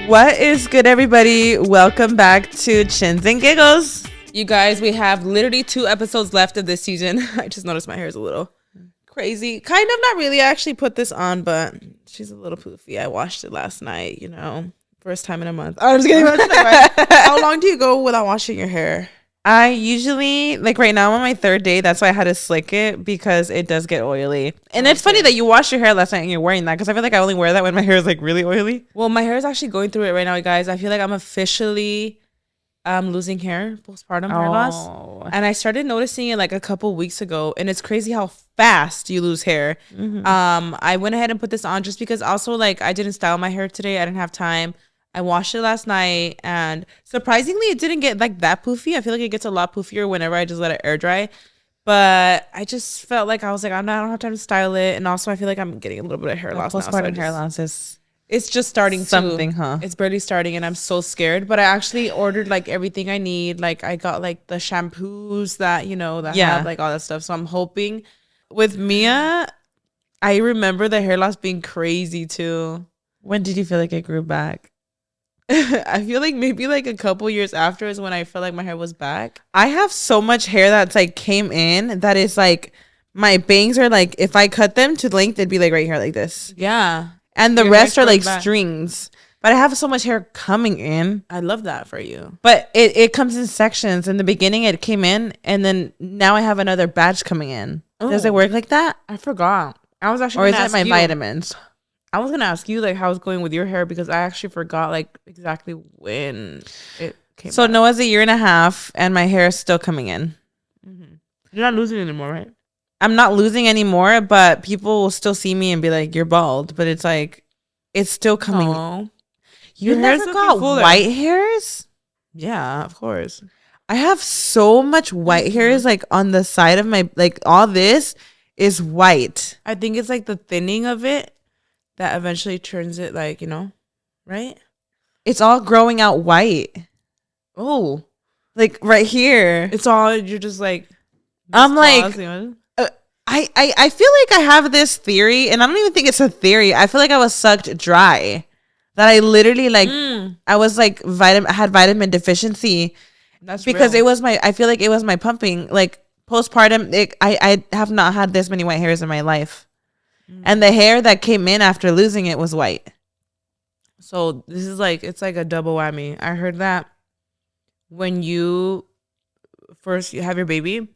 What is good, everybody? Welcome back to Chins and Giggles. You guys, we have literally 2 episodes left of this season. I just noticed my hair is a little crazy. Kind of, not really. I actually put this on, but she's a little poofy. I washed it last night, you know. First time in a month. I'm just kidding. How long do you go without washing your hair? I usually, like right now, I'm on my 3rd day. That's why I had to slick it because it does get oily. And it's funny that you washed your hair last night and you're wearing that because I feel like I only wear that when my hair is like really oily. Well, my hair is actually going through it right now, you guys. I feel like I'm officially losing hair, postpartum hair loss. And I started noticing it like a couple weeks ago. And it's crazy how fast you lose hair. Mm-hmm. I went ahead and put this on just because also like I didn't style my hair today. I didn't have time. I washed it last night and surprisingly it didn't get like that poofy. I feel like it gets a lot poofier whenever I just let it air dry. But I just felt like I was like, I don't have time to style it. And also I feel like I'm getting a little bit of hair loss now. Postpartum hair loss is it's just starting something, to, huh? It's barely starting and I'm so scared. But I actually ordered like everything I need. Like I got like the shampoos that, you know, that have like all that stuff. So I'm hoping with Mia, I remember the hair loss being crazy too. When did you feel like it grew back? I feel like maybe like a couple years after is when I felt like my hair was back. I have so much hair that's like came in that is like my bangs are like if I cut them to length it'd be like right here like this. Yeah. And the rest are like strings. But I have so much hair coming in. I love that for you. But it comes in sections. In the beginning it came in and then now I have another batch coming in. Oh. Does it work like that? I forgot. I was actually or is it my vitamins? I was gonna ask you like how it's going with your hair because I actually forgot like exactly when it came. So Noah's a 1.5 years and my hair is still coming in. Mm-hmm. You're not losing anymore, right? I'm not losing anymore, but people will still see me and be like, "You're bald," but it's like it's still coming. Aww. You never got white hairs? Yeah, of course. I have so much white hairs like on the side of my like all this is white. I think it's like the thinning of it that eventually turns it like, you know, right? It's all growing out white. Oh, like right here. It's all, you're just like, I'm like, I feel like I have this theory and I don't even think it's a theory. I feel like I was sucked dry. That I literally like, I was like I had vitamin deficiency. That's because real. I feel like it was my pumping. Like postpartum, I have not had this many white hairs in my life. And the hair that came in after losing it was white. So this is like, it's like a double whammy. I heard that when you first have your baby,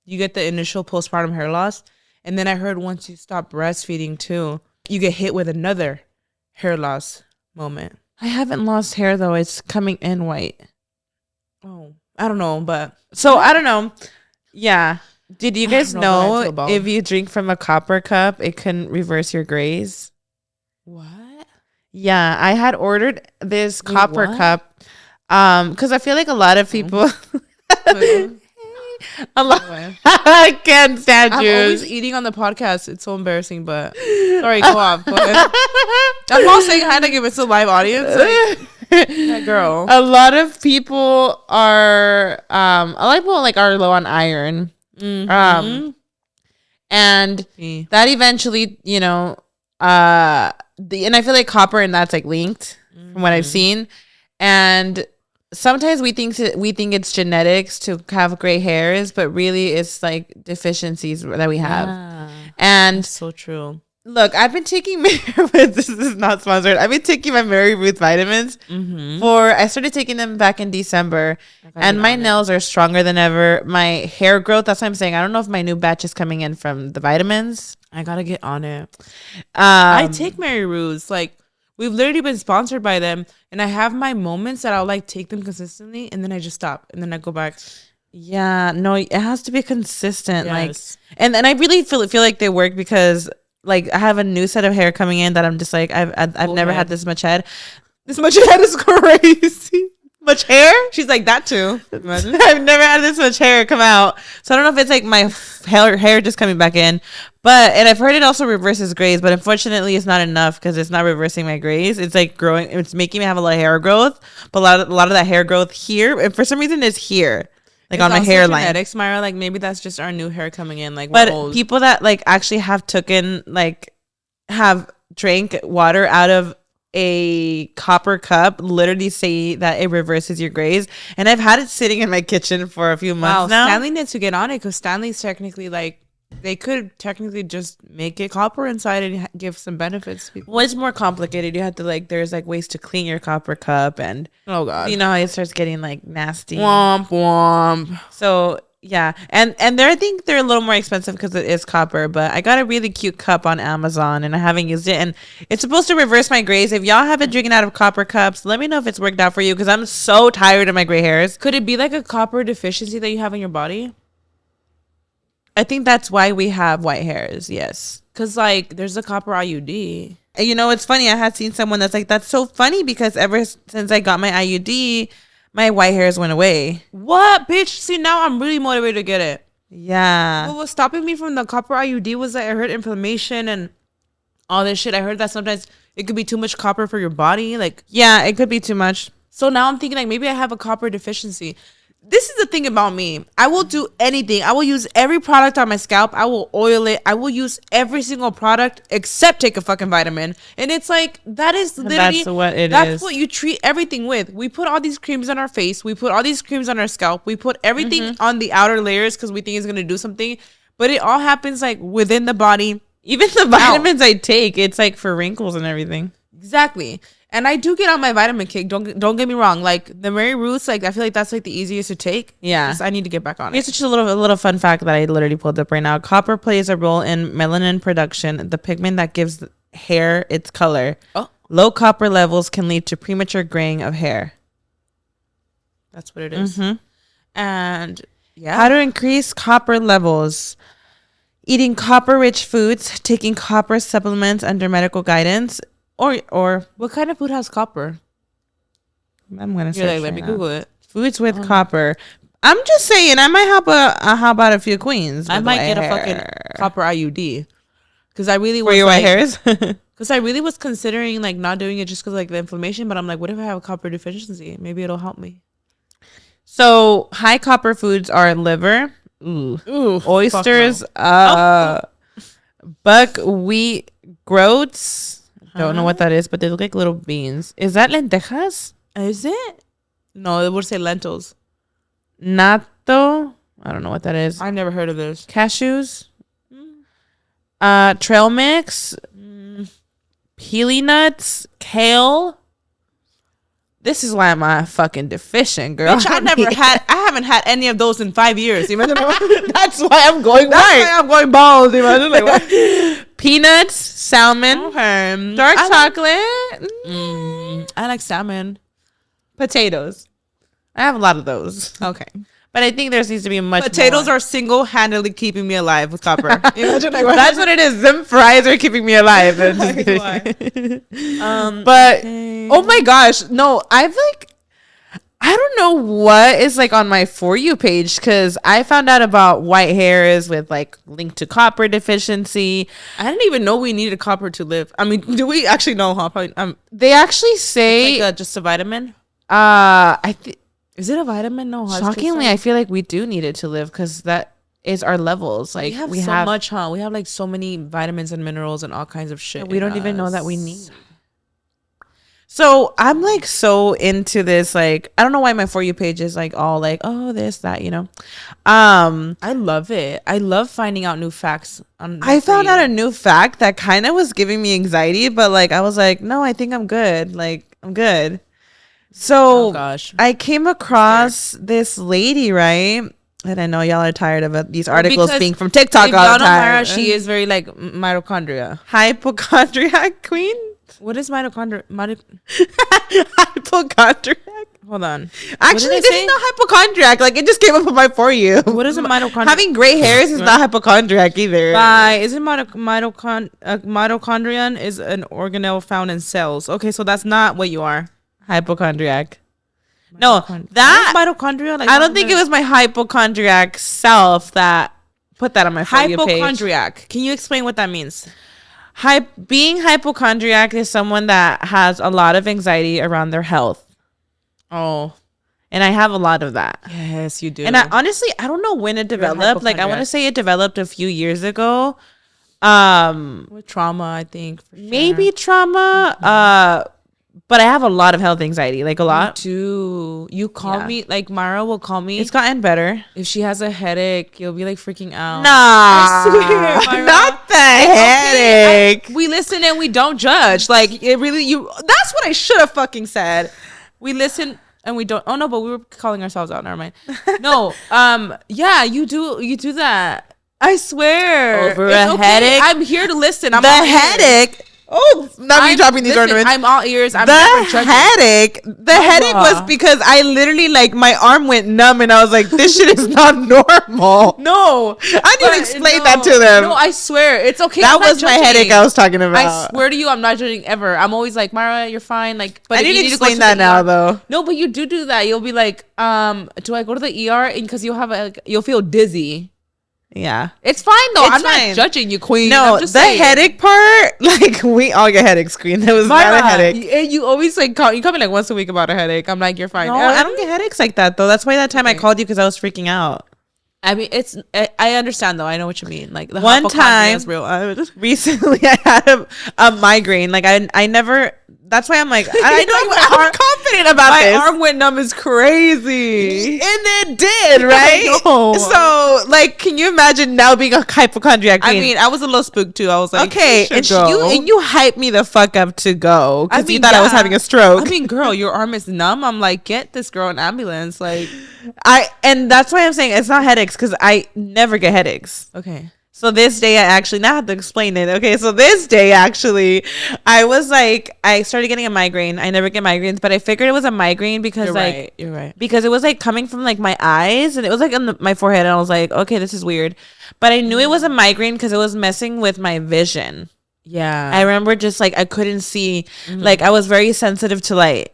you get the initial postpartum hair loss. And then I heard once you stop breastfeeding too, you get hit with another hair loss moment. I haven't lost hair though. It's coming in white. Oh, I don't know. But so I don't know. Yeah. Did you guys know if you drink from a copper cup, it can reverse your grays? What? Yeah, I had ordered this copper cup because I feel like a lot of people... a lot. I can't stand you. I'm always eating on the podcast. It's so embarrassing, but... Sorry, go off. Go ahead. I'm all saying hi like if it's a live audience. Like, that girl. A lot of people are... a lot of people like are low on iron. Mm-hmm. And that eventually, you know, and I feel like copper and that's like linked from what I've seen. And sometimes we think it's genetics to have gray hairs, but really it's like deficiencies that we have. And that's so true. Look, I've been taking this is not sponsored. I've been taking my Mary Ruth vitamins I started taking them back in December and my nails are stronger than ever. My hair growth, that's what I'm saying. I don't know if my new batch is coming in from the vitamins. I gotta get on it. I take Mary Ruth's. Like we've literally been sponsored by them and I have my moments that I'll like take them consistently and then I just stop and then I go back. Yeah, no, it has to be consistent. Yes. Like and I really feel like they work because like I have a new set of hair coming in that I'm just like I've never had this much head. This much head is crazy. Much hair? She's like that too. Imagine. I've never had this much hair come out. So I don't know if it's like my hair just coming back in. And I've heard it also reverses grays, but unfortunately it's not enough because it's not reversing my grays. It's like growing, it's making me have a lot of hair growth, but a lot of that hair growth here, and for some reason it's here. Like it's on my hairline. Genetics, Mayra. Like maybe that's just our new hair coming in. Like, but people that like actually have drank water out of a copper cup literally say that it reverses your grays, and I've had it sitting in my kitchen for a few months now. Stanley needs to get on it because Stanley's technically like they could technically just make it copper inside and give some benefits to people. Well, it's more complicated. You have to like there's like ways to clean your copper cup, and oh god, you know how it starts getting like nasty. Womp womp. So yeah, and I think they're a little more expensive because it is copper, but I got a really cute cup on Amazon and I haven't used it, and it's supposed to reverse my grays. If y'all have been drinking out of copper cups, let me know if it's worked out for you because I'm so tired of my gray hairs. Could it be like a copper deficiency that you have in your body? I think that's why we have white hairs. Yes, because like there's a copper IUD. And you know, it's funny. I had seen someone that's like, that's so funny because ever since I got my IUD, my white hairs went away. What, bitch? See, now I'm really motivated to get it. Yeah. What was stopping me from the copper IUD was that I heard inflammation and all this shit. I heard that sometimes it could be too much copper for your body. Like, yeah, it could be too much. So now I'm thinking like maybe I have a copper deficiency. This is the thing about me. I will do anything. I will use every product on my scalp. I will oil it. I will use every single product except take a fucking vitamin. And it's like, that is literally, that's what you treat everything with. We put all these creams on our face. We put all these creams on our scalp. We put everything on the outer layers because we think it's going to do something. But it all happens like within the body. Even the vitamins I take, it's like for wrinkles and everything. Exactly. And I do get on my vitamin kick. Don't get me wrong. Like the Mary Roots, like I feel like that's like the easiest to take. Yeah. I need to get back on it. It's just a little fun fact that I literally pulled up right now. Copper plays a role in melanin production, the pigment that gives hair its color. Oh. Low copper levels can lead to premature graying of hair. That's what it is. And yeah. How to increase copper levels. Eating copper-rich foods, taking copper supplements under medical guidance. Or what kind of food has copper? I'm gonna search. Let me Google it. Foods with copper. I'm just saying, I might help out a few queens. I might get a fucking copper IUD because I really was for your white hairs. Because I really was considering like not doing it just because like the inflammation. But I'm like, what if I have a copper deficiency? Maybe it'll help me. So high copper foods are liver, oysters, buckwheat groats. Don't know what that is, but they look like little beans. Is that lentejas? Is it? No, it would say lentils. Natto. I don't know what that is. I never heard of this. Cashews. Trail mix. Peely nuts. Kale. This is why I'm a fucking deficient, girl. Bitch, I haven't had any of those in 5 years. Imagine that's why I'm going white. That's why I'm going bald. Imagine like what? Peanuts, salmon, dark chocolate. I like salmon. Potatoes. I have a lot of those. Okay. But I think there needs to be much Potatoes more. Are single-handedly keeping me alive with copper. Imagine like that's what it is. Them fries are keeping me alive. But oh my gosh, no, I don't know what is like on my For You page because I found out about white hairs with like linked to copper deficiency. I didn't even know we needed copper to live. I mean, do we actually know how? Probably, they actually say it's like just a vitamin. Is it a vitamin? No. Shockingly, I feel like we do need it to live because that is our levels. Like we have much, huh? We have like so many vitamins and minerals and all kinds of shit. We don't even know that we need. So I'm like so into this. Like I don't know why my For You page is like all like this that you know. I love it. I love finding out new facts. I found out a new fact that kind of was giving me anxiety, but like I was like, no, I think I'm good. Like I'm good. So I came across this lady, right? And I know y'all are tired of these articles being from TikTok all the time. Mayra, she is very like mitochondria. Hypochondriac queen? What is mitochondria? Hypochondriac? Hold on. Actually, this is not hypochondriac. Like it just came up on my For You. What is a mitochondria? Having gray hairs is not hypochondriac either. Isn't mitochondrion is an organelle found in cells. Okay, so that's not what you are. Hypochondriac. No, that mitochondria. Like I don't think it was my hypochondriac self that put that on my For You page. Hypochondriac. Can you explain what that means? Being hypochondriac is someone that has a lot of anxiety around their health. Oh, and I have a lot of that. Yes, you do. And I don't know when it developed. Like I want to say it developed a few years ago. With trauma, I think. For sure. Maybe trauma. But I have a lot of health anxiety, like a lot. You call me, like Mayra will call me. It's gotten better. If she has a headache, you'll be like freaking out. Nah, I swear, Mayra. not the headache. Okay. We listen and we don't judge. Like it really, that's what I should have fucking said. We listen and we don't. Oh no, but we were calling ourselves out. Never mind. No, yeah, you do that. I swear. Over a headache. I'm here to listen. I'm the headache. Oh, not me dropping these ornaments. I'm all ears. I'm the never judging. headache. The headache was because I literally, like, my arm went numb and I was like, this shit is not normal. No. I didn't even explain that to them. No, I swear. It's okay. That was my headache I was talking about. I swear to you, I'm not judging ever. I'm always like, Mayra, you're fine. Like, but I didn't explain that now, though. No, but you do that. You'll be like, do I go to the ER? Because you'll feel dizzy. Yeah, it's fine though. It's I'm fine. not judging you, queen. No, I'm just the saying. headache part, like we all get headaches, queen. There was not a headache. You always like you call me like once a week about a headache. I'm like, you're fine. No, I don't get headaches like that though. That's why that time I called you because I was freaking out. I mean, I understand though. I know what you mean. Like the one time, is real. Recently, I had a migraine. Like I never. That's why I'm like, I know I'm confident about this. My arm went numb is crazy. And it did, right? So, like, can you imagine now being a hypochondriac queen? I mean, I was a little spooked too. I was like, okay, and you hyped me the fuck up to go because you thought I was having a stroke. I mean, girl, your arm is numb. I'm like, get this girl an ambulance. Like, and that's why I'm saying it's not headaches because I never get headaches. Okay. So this day I actually, now I have to explain it. Okay, so this day actually, I was like, I started getting a migraine. I never get migraines, but I figured it was a migraine because you're right. Because it was like coming from like my eyes and it was like on my forehead and I was like, okay, this is weird. But I knew it was a migraine because it was messing with my vision. Yeah. I remember just like I couldn't see, like I was very sensitive to light.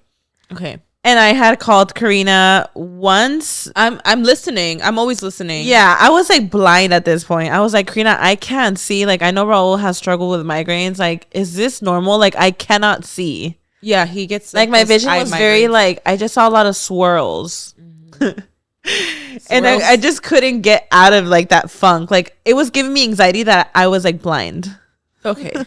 Okay. And I had called Karina once. I'm listening. I'm always listening. Yeah, I was like blind at this point. I was like, Karina, I can't see. Like, I know Raul has struggled with migraines. Like, is this normal? Like, I cannot see. Yeah, he gets like my vision was very like I just saw a lot of swirls. And I just couldn't get out of like that funk. Like, it was giving me anxiety that I was like blind. Okay. And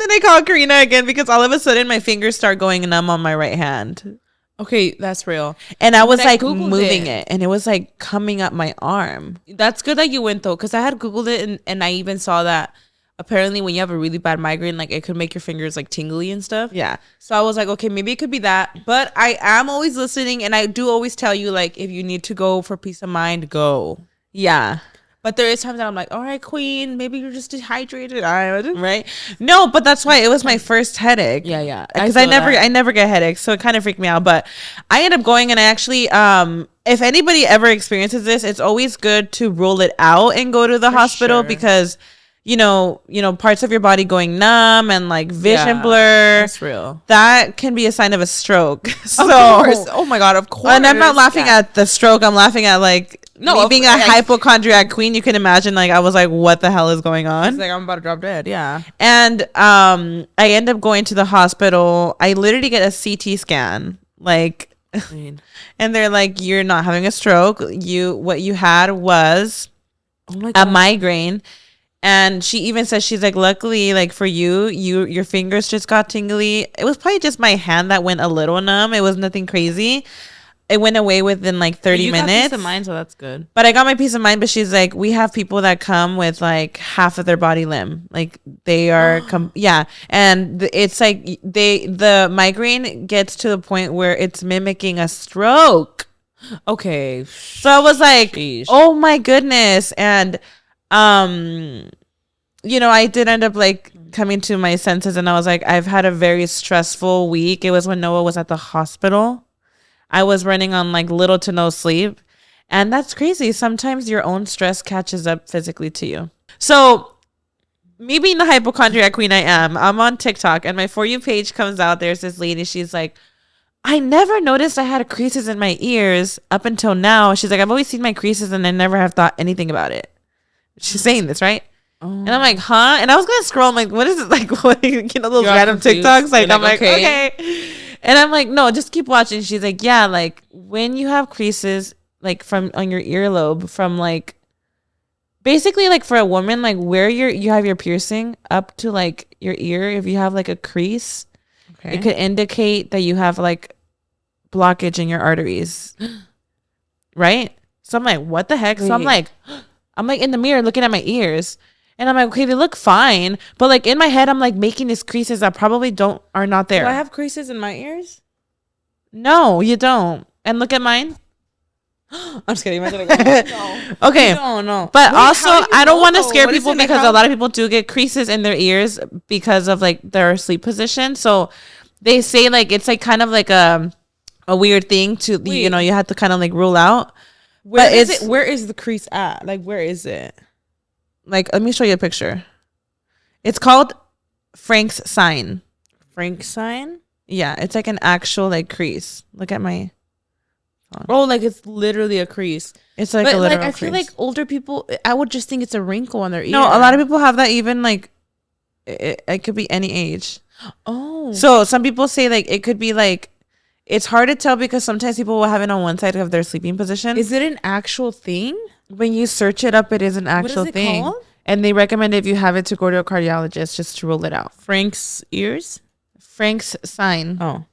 then I called Karina again because all of a sudden my fingers start going numb on my right hand. Okay, that's real. And I was like moving it and it was like coming up my arm. That's good that you went though, because I had Googled it and I even saw that apparently when you have a really bad migraine, like it could make your fingers like tingly and stuff. Yeah. So I was like, okay, maybe it could be that. But I am always listening and I do always tell you, like, if you need to go for peace of mind, go. Yeah. But there is times that I'm like, all right, queen, maybe you're just dehydrated. Right? No, but that's why it was my first headache. Yeah. Because I never get headaches, so it kind of freaked me out. But I ended up going and I actually, if anybody ever experiences this, it's always good to rule it out and go to the hospital because, you know, parts of your body going numb and like vision blur. That's real. That can be a sign of a stroke. So, of course. Oh my God, of course. And I'm not laughing at the stroke. I'm laughing at like, me being a hypochondriac queen, you can imagine like I was like, what the hell is going on? It's like I'm about to drop dead. Yeah. And I end up going to the hospital. I literally get a CT scan, like, and they're like, you're not having a stroke. What you had was a migraine. And she even says, she's like, luckily, like for your fingers just got tingly. It was probably just my hand that went a little numb. It was nothing crazy. It went away within like 30 minutes. You got peace of mind, so that's good. But I got my peace of mind. But she's like, we have people that come with like half of their body limb. Like they are, and it's like the migraine gets to the point where it's mimicking a stroke. Okay. So I was like, oh my goodness. And, you know, I did end up like coming to my senses and I was like, I've had a very stressful week. It was when Noah was at the hospital. I was running on like little to no sleep. And that's crazy. Sometimes your own stress catches up physically to you. So me being the hypochondriac queen I am, I'm on TikTok and my For You page comes out. There's this lady. She's like, I never noticed I had creases in my ears up until now. She's like, I've always seen my creases and I never have thought anything about it. She's saying this, right? And I'm like, huh? And I was gonna scroll. I'm like, what is it? Like, what, you know, those random confused. TikToks? Like, I'm like, okay. And I'm like, no, just keep watching. She's like, yeah, like when you have creases, like from on your earlobe, from like, basically like for a woman, like where you have your piercing up to like your ear, if you have like a crease, it could indicate that you have like blockage in your arteries. Right? So I'm like, what the heck? Wait. So I'm like in the mirror looking at my ears. And I'm like, okay, they look fine. But like in my head, I'm like making these creases that probably are not there. Do I have creases in my ears? No, you don't. And look at mine. I'm just kidding. No. Okay. No. But wait, also, I don't want to scare people because a lot of people do get creases in their ears because of like their sleep position. So they say like it's like kind of like a weird thing to, you know, you have to kind of like rule out. Where is the crease at? Like, where is it? Like, let me show you a picture. It's called Frank's sign. Frank's sign? Yeah, it's like an actual like crease. Look at my phone. Oh, like it's literally a crease. It's like a literal crease. I feel like older people, I would just think it's a wrinkle on their ear. No, a lot of people have that even like, it could be any age. Oh. So some people say like, it could be like, it's hard to tell because sometimes people will have it on one side of their sleeping position. Is it an actual thing? When you search it up, it is an actual thing. Called? And they recommend if you have it to go to a cardiologist just to rule it out. Frank's ears? Frank's sign. Oh.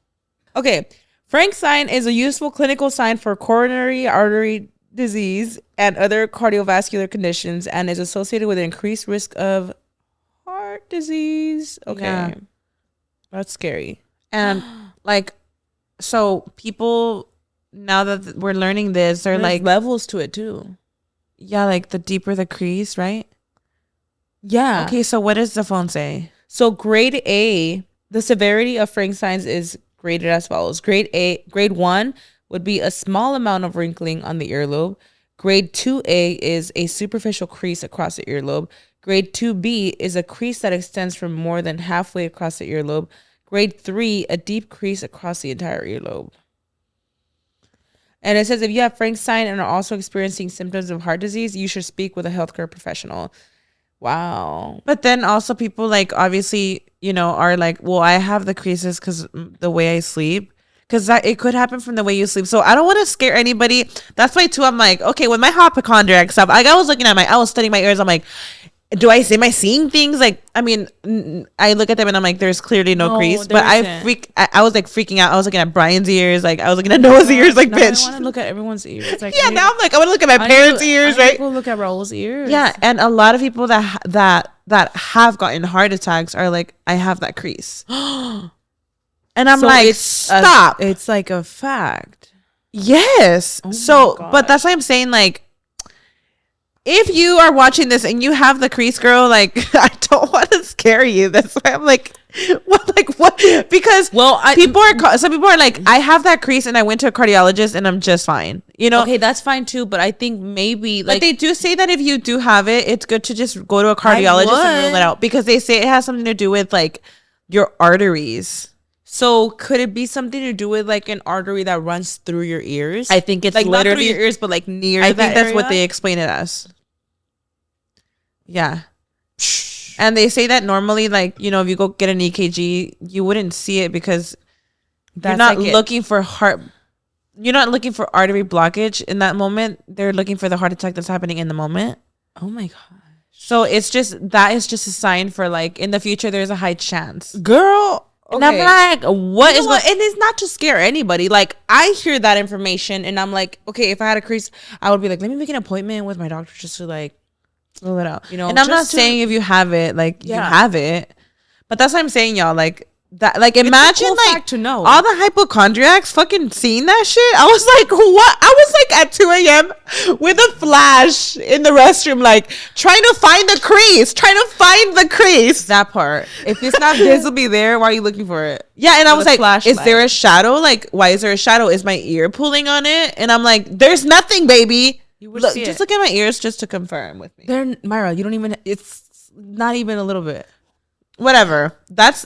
Okay. Frank's sign is a useful clinical sign for coronary artery disease and other cardiovascular conditions and is associated with an increased risk of heart disease. Okay. Yeah. That's scary. And like, so people, now that we're learning this, there's like levels to it too. Yeah, like the deeper the crease, right? Yeah. Okay, so what does the phone say? So grade A, the severity of Frank's signs is graded as follows. Grade 1 would be a small amount of wrinkling on the earlobe. Grade 2A is a superficial crease across the earlobe. Grade 2B is a crease that extends from more than halfway across the earlobe. Grade 3, a deep crease across the entire earlobe. And it says if you have Frank's sign and are also experiencing symptoms of heart disease, you should speak with a healthcare professional. Wow. But then also people like obviously, you know, are like, well, I have the creases because the way I sleep. Because it could happen from the way you sleep. So I don't want to scare anybody. That's why too, I'm like, okay, with my hypochondriac stuff, like I was studying my ears. I'm like, am I seeing things? Like, I mean, I look at them and I'm like, there's clearly no crease. But I was like freaking out. I was looking at Brian's ears. Like, I was looking at Noah's ears. Like, bitch. I want to look at everyone's ears. Like, yeah, now I'm like, I want to look at my parents' ears, right? Go look at Raul's ears. Yeah, and a lot of people that have gotten heart attacks are like, I have that crease. And I'm so like, stop. It's like a fact. Yes. Oh but that's why I'm saying like, if you are watching this and you have the crease, girl, like I don't want to scare you. That's why I'm like, what? Because some people are like, I have that crease and I went to a cardiologist and I'm just fine. You know? Okay, that's fine too. But I think maybe like they do say that if you do have it, it's good to just go to a cardiologist and rule it out because they say it has something to do with like your arteries. So could it be something to do with like an artery that runs through your ears? I think it's like literally not through your ears, but like near. I think that's what they explain it as. Yeah. And they say that normally, like, you know, if you go get an EKG, you wouldn't see it because you're not looking for you're not looking for artery blockage in that moment. They're looking for the heart attack that's happening in the moment. Oh my gosh. So that is just a sign for like in the future there's a high chance. Girl. Okay. And I'm like, what is what? And it's not to scare anybody. Like, I hear that information and I'm like, okay, if I had a crease, I would be like, let me make an appointment with my doctor just to like rule it out. You know, and I'm not saying if you have it, like you have it, but that's what I'm saying, y'all. Like that, like imagine cool like fact to know. All the hypochondriacs fucking seeing that shit. I was like, what? I was like at 2 a.m. with a flash in the restroom, like trying to find the crease. That part. If it's not visibly there, why are you looking for it? Yeah, and I was like, flashlight. Is there a shadow? Like, why is there a shadow? Is my ear pulling on it? And I'm like, there's nothing, baby. Just look at my ears just to confirm with me. Mayra, you don't even. It's not even a little bit. Whatever. That's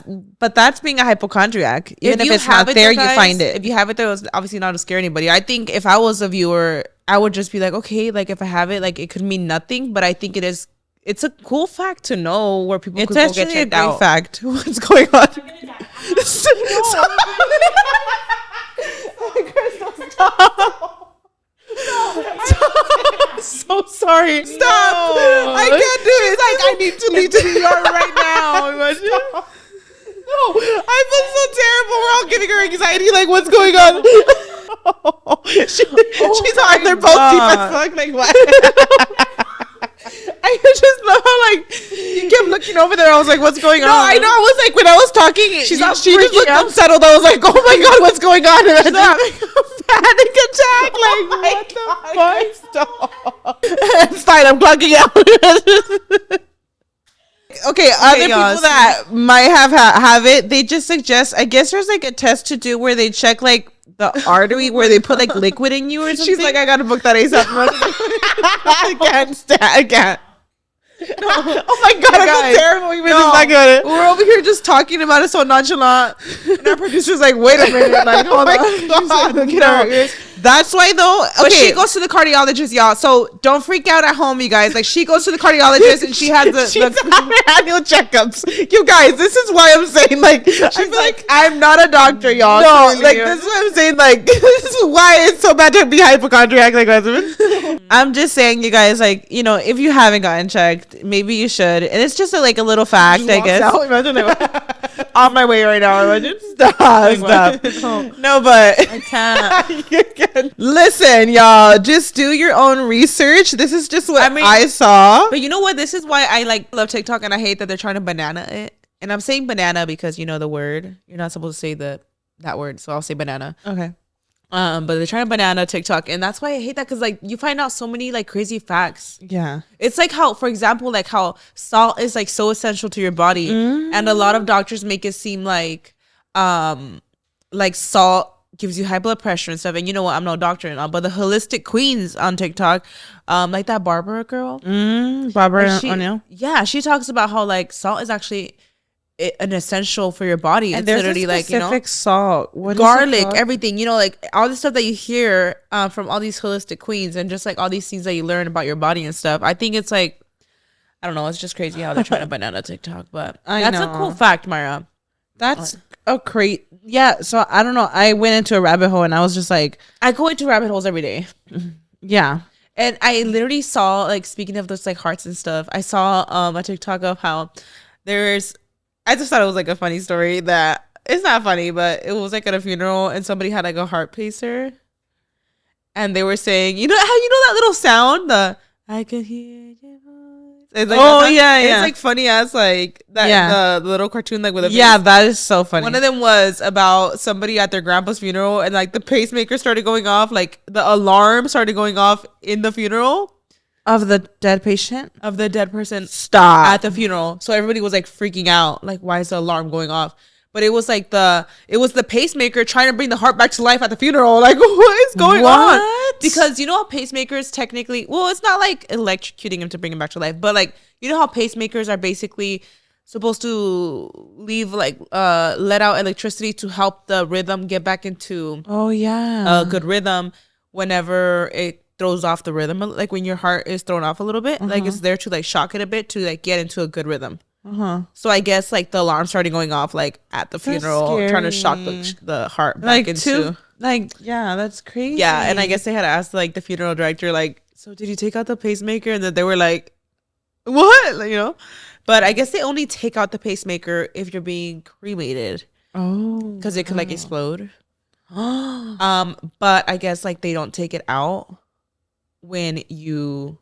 being a hypochondriac. Even if it's not there, you find it. If you have it there, it's obviously not to scare anybody. I think if I was a viewer, I would just be like, okay, like if I have it, like it could mean nothing, but I think it is. It's a cool fact to know where people could go get checked out. It's actually a great fact. What's going on? Crystal, stop. No. So sorry. Stop. No. I can't do it. It's like I need to leave the ER right now. Imagine. I feel so terrible. We're all giving her anxiety. Like, what's going on? She's on there posting as fuck. Like, what? I just love how like you kept looking over there. I was like, "What's going on?" No, I know. I was like, when I was talking, she just looked unsettled. I was like, "Oh my god, what's going on?" And I was having a panic attack. Like, what the fuck? Stop. It's fine. I'm clocking out. Okay, other people that might have it, they just suggest. I guess there's like a test to do where they check like the artery where they put like liquid in you or something. She's like, I gotta book that ASAP. I can't. No. Oh my god, I feel terrible. Even talking about it. We're over here just talking about it so nonchalant, and our producer's like, "Wait a minute, like, hold on." Like, no. That's why though. Okay. But she goes to the cardiologist, y'all. So don't freak out at home, you guys. Like she goes to the cardiologist and she has the annual checkups. You guys, this is why I'm saying like I feel like I'm not a doctor, y'all. No, like this is what I'm saying. Like this is why it's so bad to be hypochondriac. Like I'm just saying, you guys, like if you haven't gotten checked, maybe you should. And it's just a little fact, I guess. Imagine on my way right now. Imagine. Stop. No, but I can't. Listen, y'all, just do your own research. This is just what I saw. But you know what? This is why I love TikTok, and I hate that they're trying to banana it. And I'm saying banana because the word. You're not supposed to say that word, so I'll say banana. Okay. But they're trying to banana TikTok, and that's why I hate that because you find out so many crazy facts. Yeah, it's like how, for example, how salt is so essential to your body, and a lot of doctors make it seem like salt gives you high blood pressure and stuff. And you know what? I'm no doctor and all, but the holistic queens on TikTok, like that Barbara girl, Barbara O'Neill. Yeah, she talks about how salt is actually an essential for your body. And there's literally a specific salt, garlic, everything, all the stuff that you hear from all these holistic queens, and just all these things that you learn about your body and stuff. I think it's I don't know, it's just crazy how they're trying to banana TikTok, but that's a cool fact, Mayra. That's a great, yeah. So I don't know, I went into a rabbit hole and I was just like, I go into rabbit holes every day. Yeah. And I literally saw, speaking of those hearts and stuff, I saw a TikTok of how I just thought it was a funny story that it's not funny, but it was at a funeral and somebody had a heart pacer, and they were saying, how that little sound, the I could hear your voice. It's yeah. It's funny as that the little cartoon with a face. That is so funny. One of them was about somebody at their grandpa's funeral, and the pacemaker started going off, the alarm started going off in the funeral. Of the dead patient? Of the dead person. Stop. At the funeral. So everybody was freaking out. Why is the alarm going off? But it was the pacemaker trying to bring the heart back to life at the funeral. What is going on? Because how pacemakers technically, well, it's not electrocuting him to bring him back to life, but how pacemakers are basically supposed to leave let out electricity to help the rhythm get back into a good rhythm whenever it throws off the rhythm, when your heart is thrown off a little bit, it's there to shock it a bit to get into a good rhythm. So I guess the alarm started going off at the funeral, trying to shock the heart back into that's crazy. Yeah, and I guess they had asked the funeral director so did you take out the pacemaker? And then they were like, what? But I guess they only take out the pacemaker if you're being cremated. Oh, because it could explode. But I guess they don't take it out when you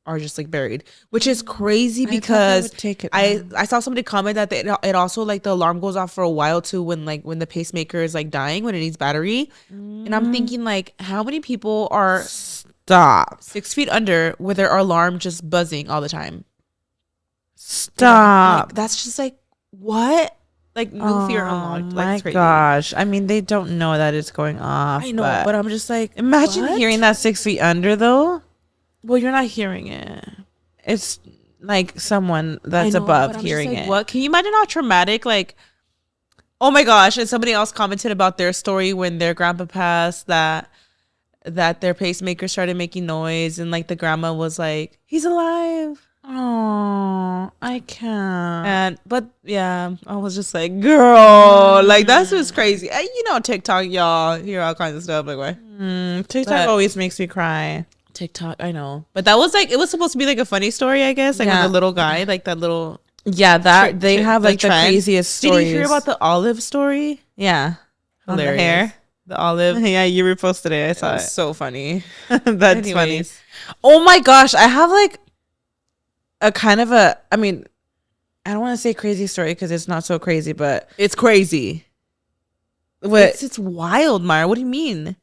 are just buried, which is crazy because I saw somebody comment that it also the alarm goes off for a while too when the pacemaker is dying, when it needs battery. And I'm thinking how many people are 6 feet under with their alarm just buzzing all the time? Stop. That's just what? No fear unlocked. My gosh. I mean, they don't know that it's going off. I know, but I'm just imagine hearing that 6 feet under though. Well, you're not hearing it. It's someone that's above hearing it. What? Can you imagine how traumatic? Oh my gosh! And somebody else commented about their story when their grandpa passed, that their pacemaker started making noise, and the grandma was he's alive. Oh, I can't. But yeah, I was just girl, that's just crazy. And TikTok, y'all hear all kinds of stuff. Why? TikTok always makes me cry. TikTok, I know. But that was it was supposed to be a funny story, I guess. With the little guy, that little Yeah, that they have like the craziest stories. Did you hear about the olive story? Yeah. Hilarious. On the hair? The olive? Yeah, you reposted it. I saw it. So funny. That's funny. Oh my gosh. I have like a kind of a, I mean, I don't want to say crazy story because it's not so crazy, but it's crazy. It's wild, Mayra. What do you mean?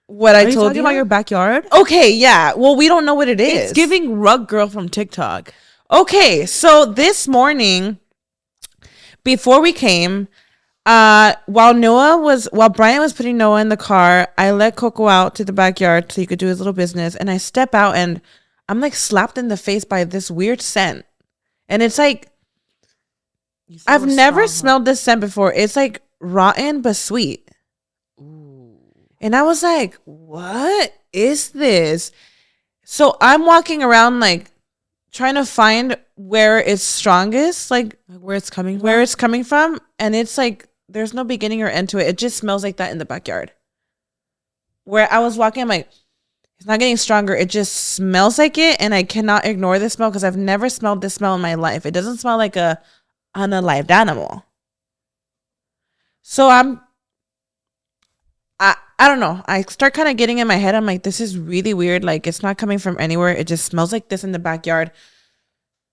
What I told you about your backyard? Okay, yeah. Well, we don't know what it is. It's giving rug girl from TikTok. Okay, so this morning, before we came, while Brian was putting Noah in the car, I let Coco out to the backyard so he could do his little business, and I step out and I'm like slapped in the face by this weird scent, and it's like I've never smelled this scent before. It's like rotten but sweet. Ooh. And I was like, what is this? So I'm walking around like trying to find where it's strongest, like where it's coming from. And it's like there's no beginning or end to it. It just smells like that in the backyard. Where I was walking, I'm like, it's not getting stronger. It just smells like it. And I cannot ignore this smell because I've never smelled this smell in my life. It doesn't smell like a unalived animal. So I don't know. I start kind of getting in my head. I'm like, this is really weird. Like, it's not coming from anywhere. It just smells like this in the backyard.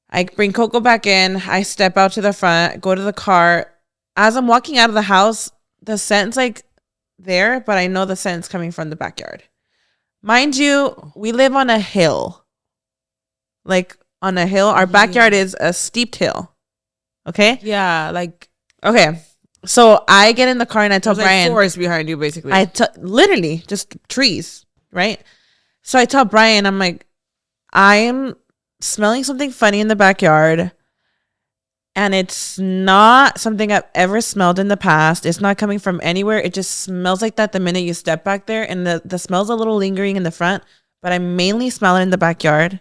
I bring Coco back in. I step out to the front, go to the car. As I'm walking out of the house, the scent's like there, but I know the scent's coming from the backyard. Mind you, we live on a hill. Like, on a hill. Our backyard is a steeped hill. Okay? Yeah, like, okay. So I get in the car and I tell Brian, like forest behind you, basically. Literally just trees, right? So I tell Brian, I'm like, I'm smelling something funny in the backyard, and it's not something I've ever smelled in the past. It's not coming from anywhere. It just smells like that the minute you step back there, and the smell's a little lingering in the front, but I mainly smell it in the backyard.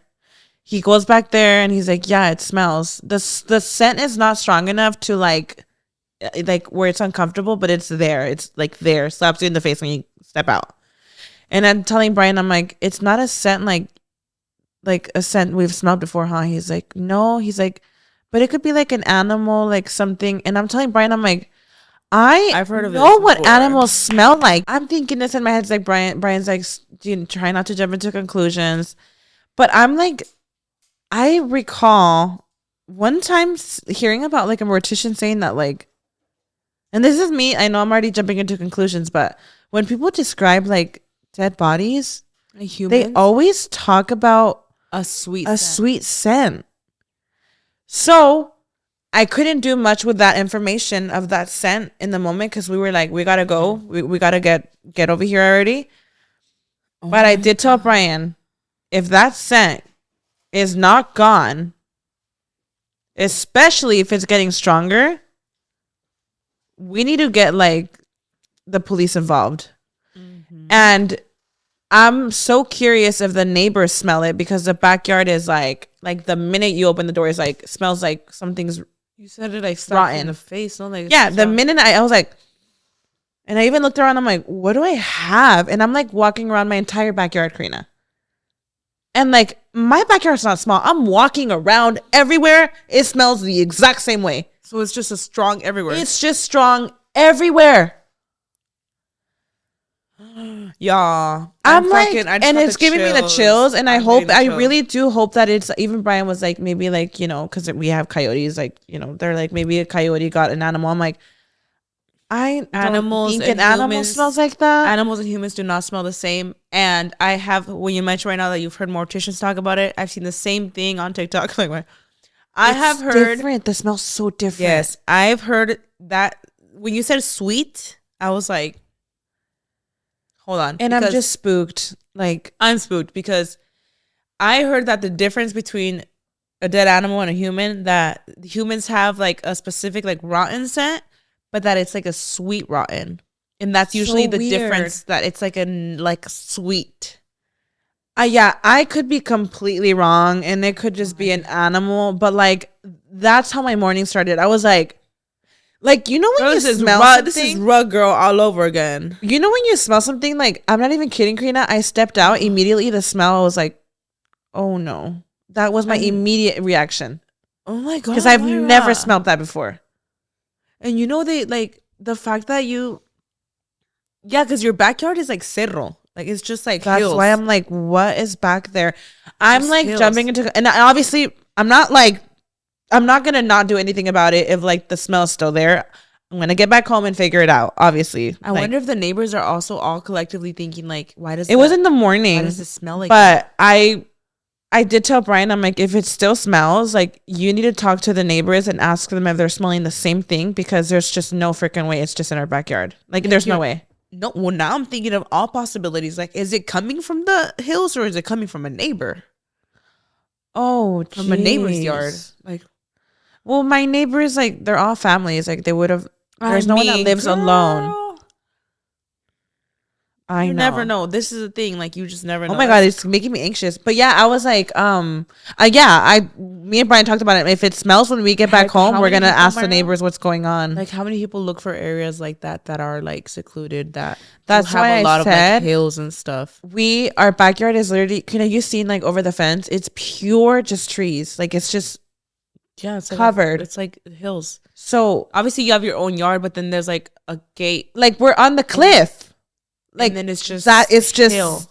He goes back there and he's like, yeah, it smells. The scent is not strong enough to like where it's uncomfortable, but it's there. It's like there, slaps you in the face when you step out. And I'm telling Brian, I'm like, it's not a scent like a scent we've smelled before, huh? He's like, no. He's like, but it could be like an animal, like something. And I'm telling Brian, I'm like, I've heard of know what animals smell like. I'm thinking this in my head. It's like Brian's like, try not to jump into conclusions. But I'm like, I recall one time hearing about like a mortician saying that like, and this is me, I know I'm already jumping into conclusions, but when people describe like dead bodies, they always talk about a sweet scent. So I couldn't do much with that information of that scent in the moment because we were like, we gotta go, we gotta get over here already. But I did tell Brian, if that scent is not gone, especially if it's getting stronger, we need to get like the police involved. Mm-hmm. And I'm so curious if the neighbors smell it because the backyard is like the minute you open the door is like smells like something's. You said it like rotten in the face, no? Like yeah. The minute I was like, and I even looked around. I'm like, what do I have? And I'm like walking around my entire backyard, Karina. And like my backyard's not small. I'm walking around everywhere. It smells the exact same way. So it's just as strong everywhere. It's just strong everywhere. Yeah. I'm like, and it's giving me the chills. And I really do hope that it's, even Brian was like, maybe like, you know, because we have coyotes, like, you know, they're like, maybe a coyote got an animal. I'm like, animals think an animal smells like that. Animals and humans do not smell the same. And I have, when you mention right now that you've heard morticians talk about it, I've seen the same thing on TikTok. Like, I have heard different. The smell's so different. Yes, I've heard that when you said sweet, I was like, hold on. And I'm just spooked. Like, I'm spooked because I heard that the difference between a dead animal and a human, that humans have like a specific like rotten scent, but that it's like a sweet rotten. And that's usually so the weird difference, that it's like sweet. Yeah, I could be completely wrong and it could just be an animal, but like that's how my morning started. I was like, you know when you smell something? This is rug girl all over again. You know when you smell something, like, I'm not even kidding, Karina. I stepped out immediately. The smell, I was like, oh no. That was my immediate reaction. Oh my God. Because I've never smelled that before. And you know, they like the fact that because your backyard is like cerro. Like it's just like that's hills. why I'm like, what is back there? I'm Just like hills. jumping into, and obviously I'm not gonna not do anything about it if like the smell's still there. I'm gonna get back home and figure it out. Obviously, I wonder if the neighbors are also all collectively thinking like, why does it was in the morning? Why does it smell like but that? I did tell Brian, I'm like, if it still smells, like you need to talk to the neighbors and ask them if they're smelling the same thing, because there's just no freaking way it's just in our backyard. Like there's no way. No, well, now I'm thinking of all possibilities. Like, is it coming from the hills or is it coming from a neighbor? Oh, from a neighbor's yard. Like, well, my neighbors, like, they're all families. Like, they would have. There's no one that lives alone. You never know. This is the thing. Like, you just never know. Oh my God, it's making me anxious. But yeah, I was like, me and Brian talked about it. If it smells when we get back home, we're gonna ask the neighbors what's going on. Like, how many people look for areas like that are like secluded? That's why a lot of like hills and stuff. Our backyard is literally. You seen like over the fence? It's pure just trees. Like it's just it's covered. It's like hills. So obviously you have your own yard, but then there's like a gate. Like we're on the cliff. Like, and then it's just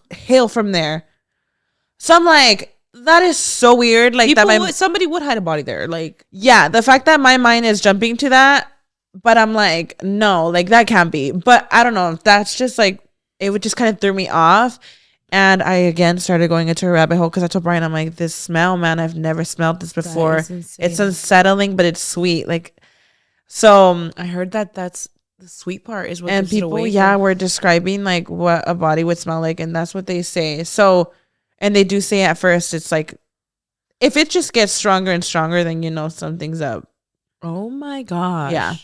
hill from there. So I'm like, that is so weird. Like somebody would hide a body there. Like, yeah, the fact that my mind is jumping to that, but I'm like, no, like that can't be. But I don't know. That's just like, it would just kind of threw me off. And I again started going into a rabbit hole because I told Brian, I'm like, this smell, man, I've never smelled this before. It's unsettling, but it's sweet. Like, so I heard that's the sweet part is what and people were describing like what a body would smell like, and that's what they say. So, and they do say at first it's like if it just gets stronger and stronger, then something's up. Oh my gosh. Yeah.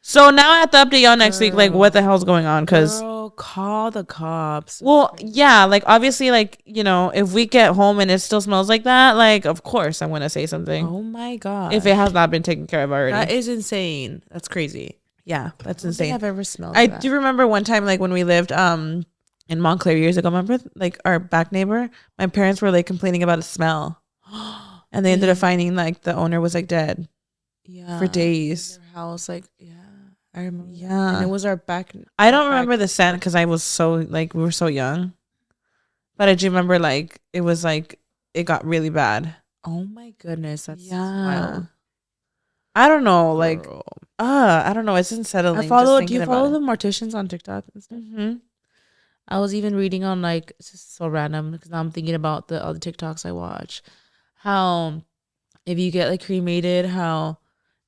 So now I have to update y'all next week, like what the hell's going on, because call the cops. Well, yeah, like obviously, like if we get home and it still smells like that, like of course I'm gonna say something. Oh my God. If it has not been taken care of already. That is insane. That's crazy. Yeah, that's insane. I've ever smelled. I do remember one time, like when we lived in Montclair years ago. Remember, like our back neighbor, my parents were like complaining about a smell, and they ended up finding like the owner was like dead. Yeah, for days. Their house, like I remember. Yeah, and it was our back. I don't remember the scent because I was so like we were so young, but I do remember like it was like it got really bad. Oh my goodness, that's wild. I don't know, like. I don't know. It's unsettling. Do you follow the morticians on TikTok and stuff? Mm-hmm. I was even reading on like, it's just so random because now I'm thinking about all the TikToks I watch. How if you get like cremated, how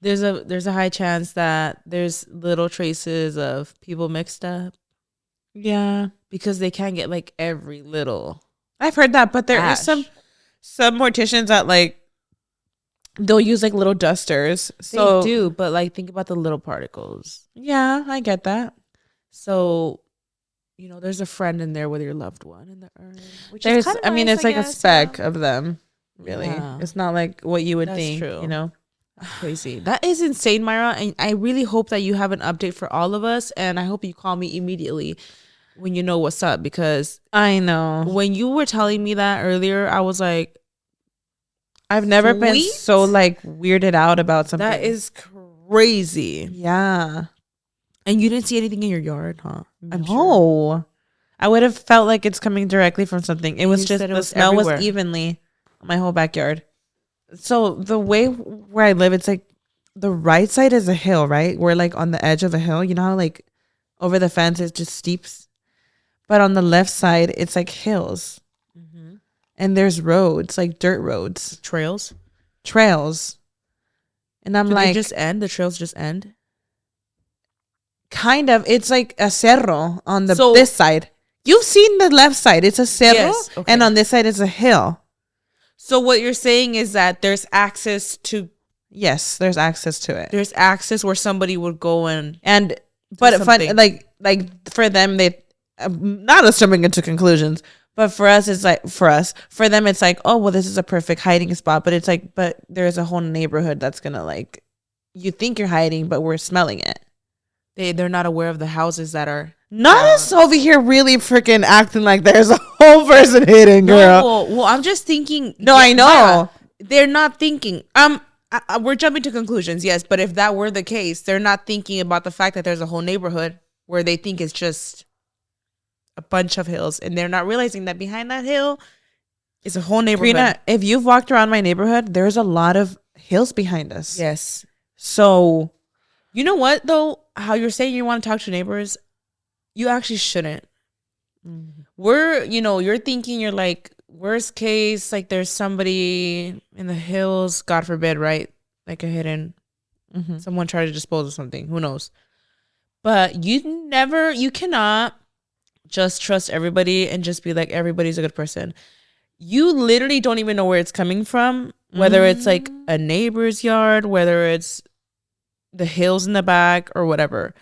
there's a high chance that there's little traces of people mixed up. Yeah, because they can't get like every little. I've heard that, but there is some morticians that like. They'll use like little dusters. So they do, but like think about the little particles. Yeah, I get that. So, there's a friend in there with your loved one in the urn. Which is kind of nice, it's like a speck of them. Really, it's not like what you would think. True. That's crazy. That is insane, Mayra. And I really hope that you have an update for all of us. And I hope you call me immediately when you know what's up, because I know when you were telling me that earlier, I was like. I've never been so like weirded out about something. That is crazy. Yeah. And you didn't see anything in your yard, huh? No. Sure. I would have felt like it's coming directly from something. It was just the smell everywhere. Was evenly on my whole backyard. So the way where I live, it's like the right side is a hill, right? We're like on the edge of a hill. You know how like over the fence it just steeps? But on the left side, it's like hills. And there's roads, like dirt roads. Trails. And I'm like... the trails just end? Kind of. It's like a cerro on this side. You've seen the left side. It's a cerro. Yes, okay. And on this side is a hill. So what you're saying is that there's access to... Yes, there's access to it. There's access where somebody would go and but fun, like for them, they... not us jumping into conclusions... But for us, it's like, for them, it's like, oh, well, this is a perfect hiding spot. But it's like, but there's a whole neighborhood that's going to like, you think you're hiding, but we're smelling it. They're not aware of the houses that are. Not us over here really freaking acting like there's a whole person hidden, girl. No, well, I'm just thinking. No, I know. They're not thinking. we're jumping to conclusions, yes. But if that were the case, they're not thinking about the fact that there's a whole neighborhood where they think it's just a bunch of hills, and they're not realizing that behind that hill is a whole neighborhood. Karina, if you've walked around my neighborhood, there's a lot of hills behind us. Yes. So, you know what though? How you're saying you want to talk to neighbors, you actually shouldn't. You're thinking, you're like, worst case, like there's somebody in the hills, God forbid, right? Like a hidden, someone tried to dispose of something. Who knows? But you cannot just trust everybody and just be like, everybody's a good person. You literally don't even know where it's coming from, whether it's like a neighbor's yard, whether it's the hills in the back or whatever.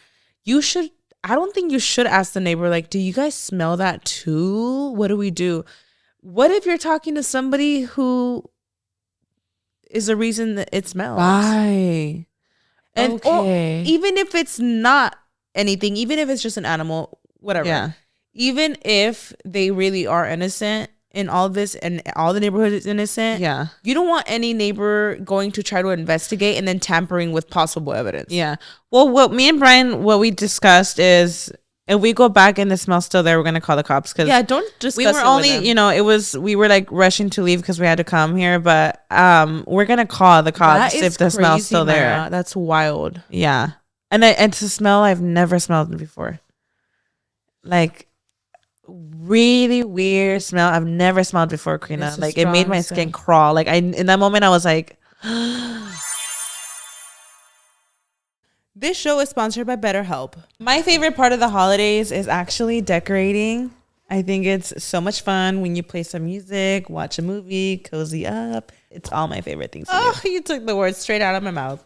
I don't think you should ask the neighbor, like, do you guys smell that too? What do we do? What if you're talking to somebody who is the reason that it smells? why? And Okay. even if it's not anything, even if it's just an animal, whatever. Yeah. Even if they really are innocent in all this and all the neighborhood is innocent. Yeah. You don't want any neighbor going to try to investigate and then tampering with possible evidence. Yeah. Well, what me and Brian, what we discussed is if we go back and the smell's still there, we're going to call the cops. Cause don't discuss we were only, we were like rushing to leave because we had to come here. But we're going to call the cops if the smell's still there. Mayra. That's wild. Yeah. And it's a smell I've never smelled before. Like, really weird smell I've never smelled before, Karina. Like, it made my skin crawl. Like, in that moment I was like This show is sponsored by BetterHelp. My favorite part of the holidays is actually decorating. I think it's so much fun when you play some music, watch a movie, cozy up. It's all my favorite things to do. You took the words straight out of my mouth.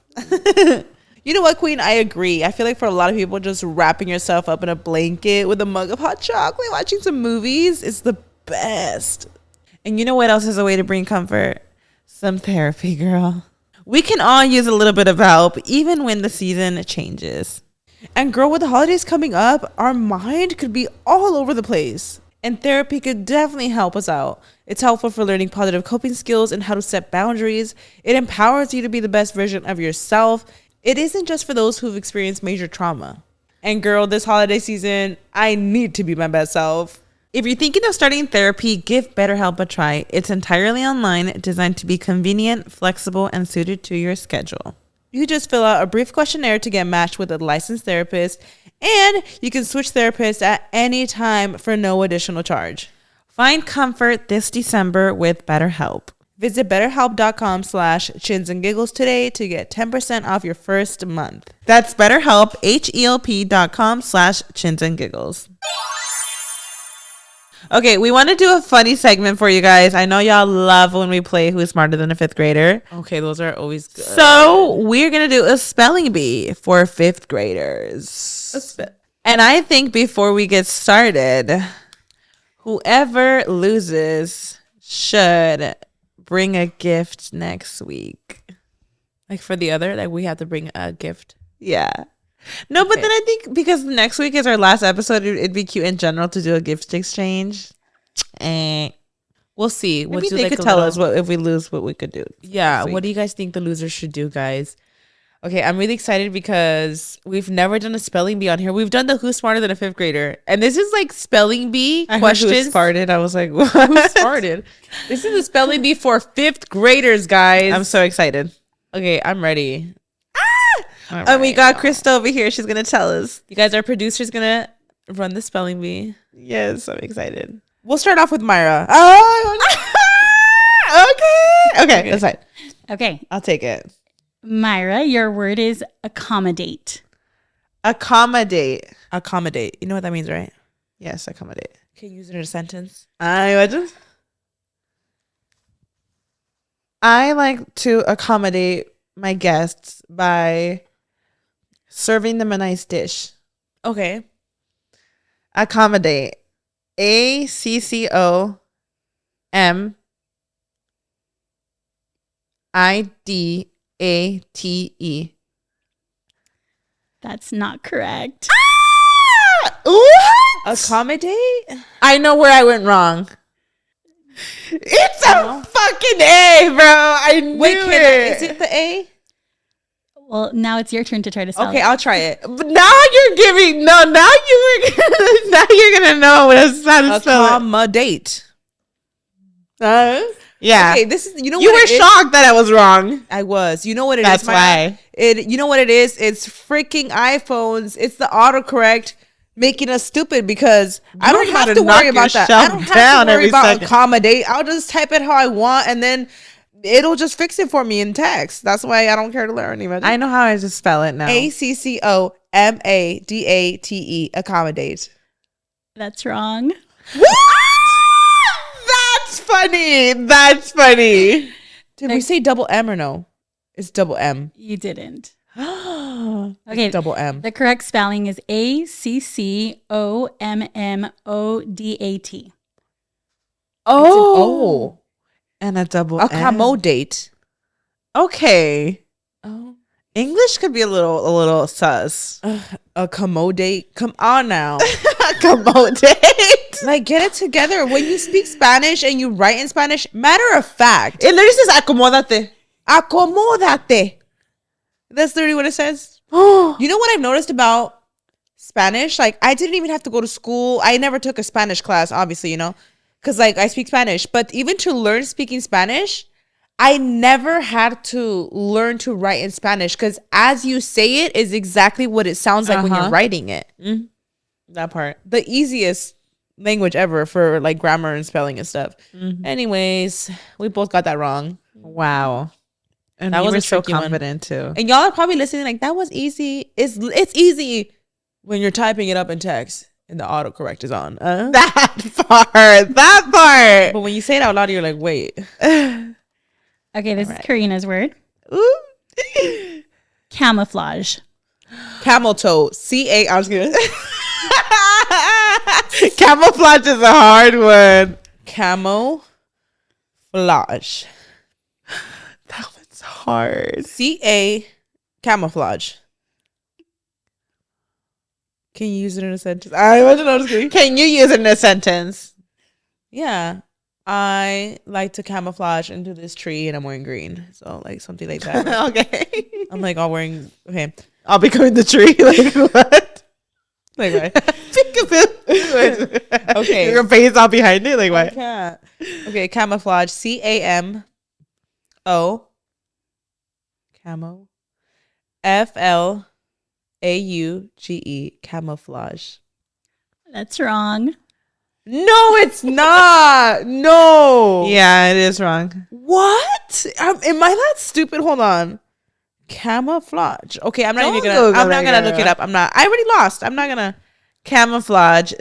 You know what, Queen? I agree. I feel like for a lot of people, just wrapping yourself up in a blanket with a mug of hot chocolate, watching some movies is the best. And you know what else is a way to bring comfort? Some therapy, girl. We can all use a little bit of help, even when the season changes. And girl, with the holidays coming up, our mind could be all over the place. And therapy could definitely help us out. It's helpful for learning positive coping skills and how to set boundaries. It empowers you to be the best version of yourself. It isn't just for those who've experienced major trauma. And girl, this holiday season, I need to be my best self. If you're thinking of starting therapy, give BetterHelp a try. It's entirely online, designed to be convenient, flexible, and suited to your schedule. You just fill out a brief questionnaire to get matched with a licensed therapist, and you can switch therapists at any time for no additional charge. Find comfort this December with BetterHelp. Visit BetterHelp.com/chinsandgiggles today to get 10% off your first month. That's BetterHelp, HELP.com/chinsandgiggles. Okay, we want to do a funny segment for you guys. I know y'all love when we play Who's Smarter Than a Fifth Grader. Okay, those are always good. So we're going to do a spelling bee for fifth graders. And I think before we get started, whoever loses should bring a gift next week. Like for the other, like we have to bring a gift. Yeah. No, but then I think because next week is our last episode, it'd be cute in general to do a gift exchange. We'll see. Maybe they could tell us if we lose what we could do. Yeah. What do you guys think the losers should do, guys? Okay, I'm really excited because we've never done a spelling bee on here. We've done the Who's Smarter Than a Fifth Grader. And this is like spelling bee questions. Who farted? I was like, what? Who farted? This is a spelling bee for fifth graders, guys. I'm so excited. Okay, I'm ready. Right, and we got Krista over here. She's going to tell us. You guys, our producer's going to run the spelling bee. Yes, I'm excited. We'll start off with Mayra. Okay, that's fine. Okay. I'll take it. Mayra, your word is accommodate. Accommodate. Accommodate. You know what that means, right? Yes, accommodate. Can you use it in a sentence? I like to accommodate my guests by serving them a nice dish. Okay. Accommodate. ACCOMIDATE. That's not correct. What? Accommodate? I know where I went wrong. It's a fucking A, bro. I knew it. Is it the A? Well, now it's your turn to try to spell it. Okay, I'll try it. But now you're giving now you're gonna know how to spell it. Accommodate. Yeah. Okay, this is You were shocked that I was wrong. I was. You know what it is? That's why. You know what it is? It's freaking iPhones. It's the autocorrect making us stupid because I don't have to worry about that. I don't have to worry about accommodate. I'll just type it how I want and then it'll just fix it for me in text. That's why I don't care to learn. Imagine. I know how I just spell it now. ACCOMADATE. Accommodate. That's wrong. That's funny. That's funny. Did we say double M or no? It's double M. You didn't. Okay. Double M. The correct spelling is ACCOMMODAT. Oh. And a double Accommodate. Okay. Oh. English could be a little sus. Accommodate. Come on now. Accommodate. Like, get it together. When you speak Spanish and you write in Spanish, matter of fact. It literally says acomódate. Acomódate. That's literally what it says. You know what I've noticed about Spanish? Like, I didn't even have to go to school. I never took a Spanish class, obviously, you know, because like I speak Spanish. But even to learn speaking Spanish, I never had to learn to write in Spanish because as you say it is exactly what it sounds like when you're writing it. Mm-hmm. That part. The easiest language ever for like grammar and spelling and stuff. Mm-hmm. Anyways, we both got that wrong. Wow. And That you was were a so tricky one. confident too. And y'all are probably listening like, that was easy. It's easy when you're typing it up in text and the autocorrect is on. That part. But when you say it out loud, you're like, wait. Okay, this is Karina's word. Ooh. Camouflage. Camel toe. C-A. I was going to Camouflage is a hard one. camouflage. That one's hard. C-A. Camouflage. Can you use it in a sentence? I imagine I was kidding. Can you use it in a sentence? Yeah. I like to camouflage into this tree and I'm wearing green. So like something like that. Okay. I'm like all wearing, okay. I'll become the tree. Like what? Like what? Okay. Your face all behind it. Like what? Okay, camouflage. C-A-M-O. Camo. F-L-A-U-G-E. Camouflage. That's wrong. No, it's not. No. Yeah, it is wrong. What? Am I that stupid? Hold on. Camouflage. Okay, I'm not Don't even gonna. I'm not gonna go. look it up. I'm not. I already lost. I'm not gonna. Camouflage.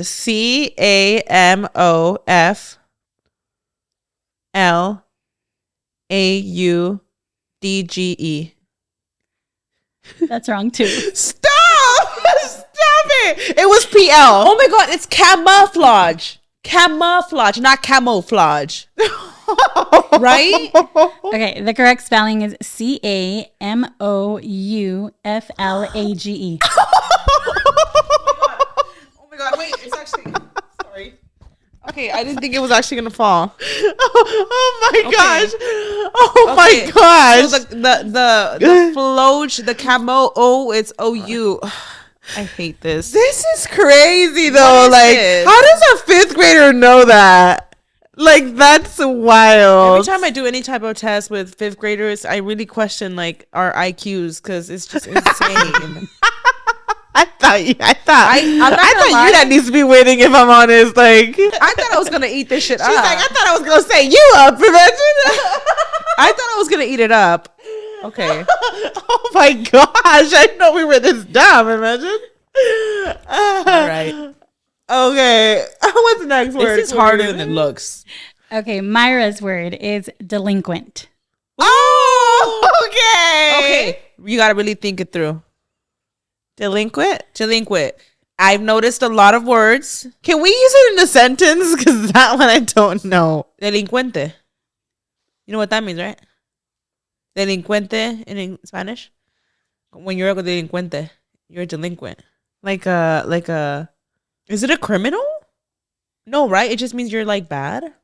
CAMOFLAUDGE. That's wrong too. Stop! Stop it! It was PL. Oh my god, it's camouflage. Camouflage, not camouflage. Right? Okay, the correct spelling is CAMOUFLAGE. Oh my god, wait, it's actually sorry. Okay, I didn't think it was actually gonna fall. Oh my gosh! Oh Okay, my gosh! So the floge, the camo, it's OU. I hate this. This is crazy though. What is Like, this? how does a 5th grader know that? Like, that's wild. Every time I do any type of test with 5th graders, I really question like our IQs because it's just insane. I thought you lie. that needs to be waiting. If I'm honest, like I thought I was gonna eat this shit up. she's like, I thought I was gonna say you up, imagine. I thought I was gonna eat it up. Okay. Oh my gosh! I didn't know we were this dumb. Imagine. All right. Okay. What's the next word? This is harder than it looks. Okay, Mayra's word is delinquent. Oh, okay. Okay. You gotta really think it through. Delinquent. I've noticed a lot of words. Can we use it in a sentence? Because that one I don't know. Delincuente. You know what that means, right? Delincuente in Spanish. When you're a delincuente, you're a delinquent. Like a. Is it a criminal? No, right? It just means you're like bad.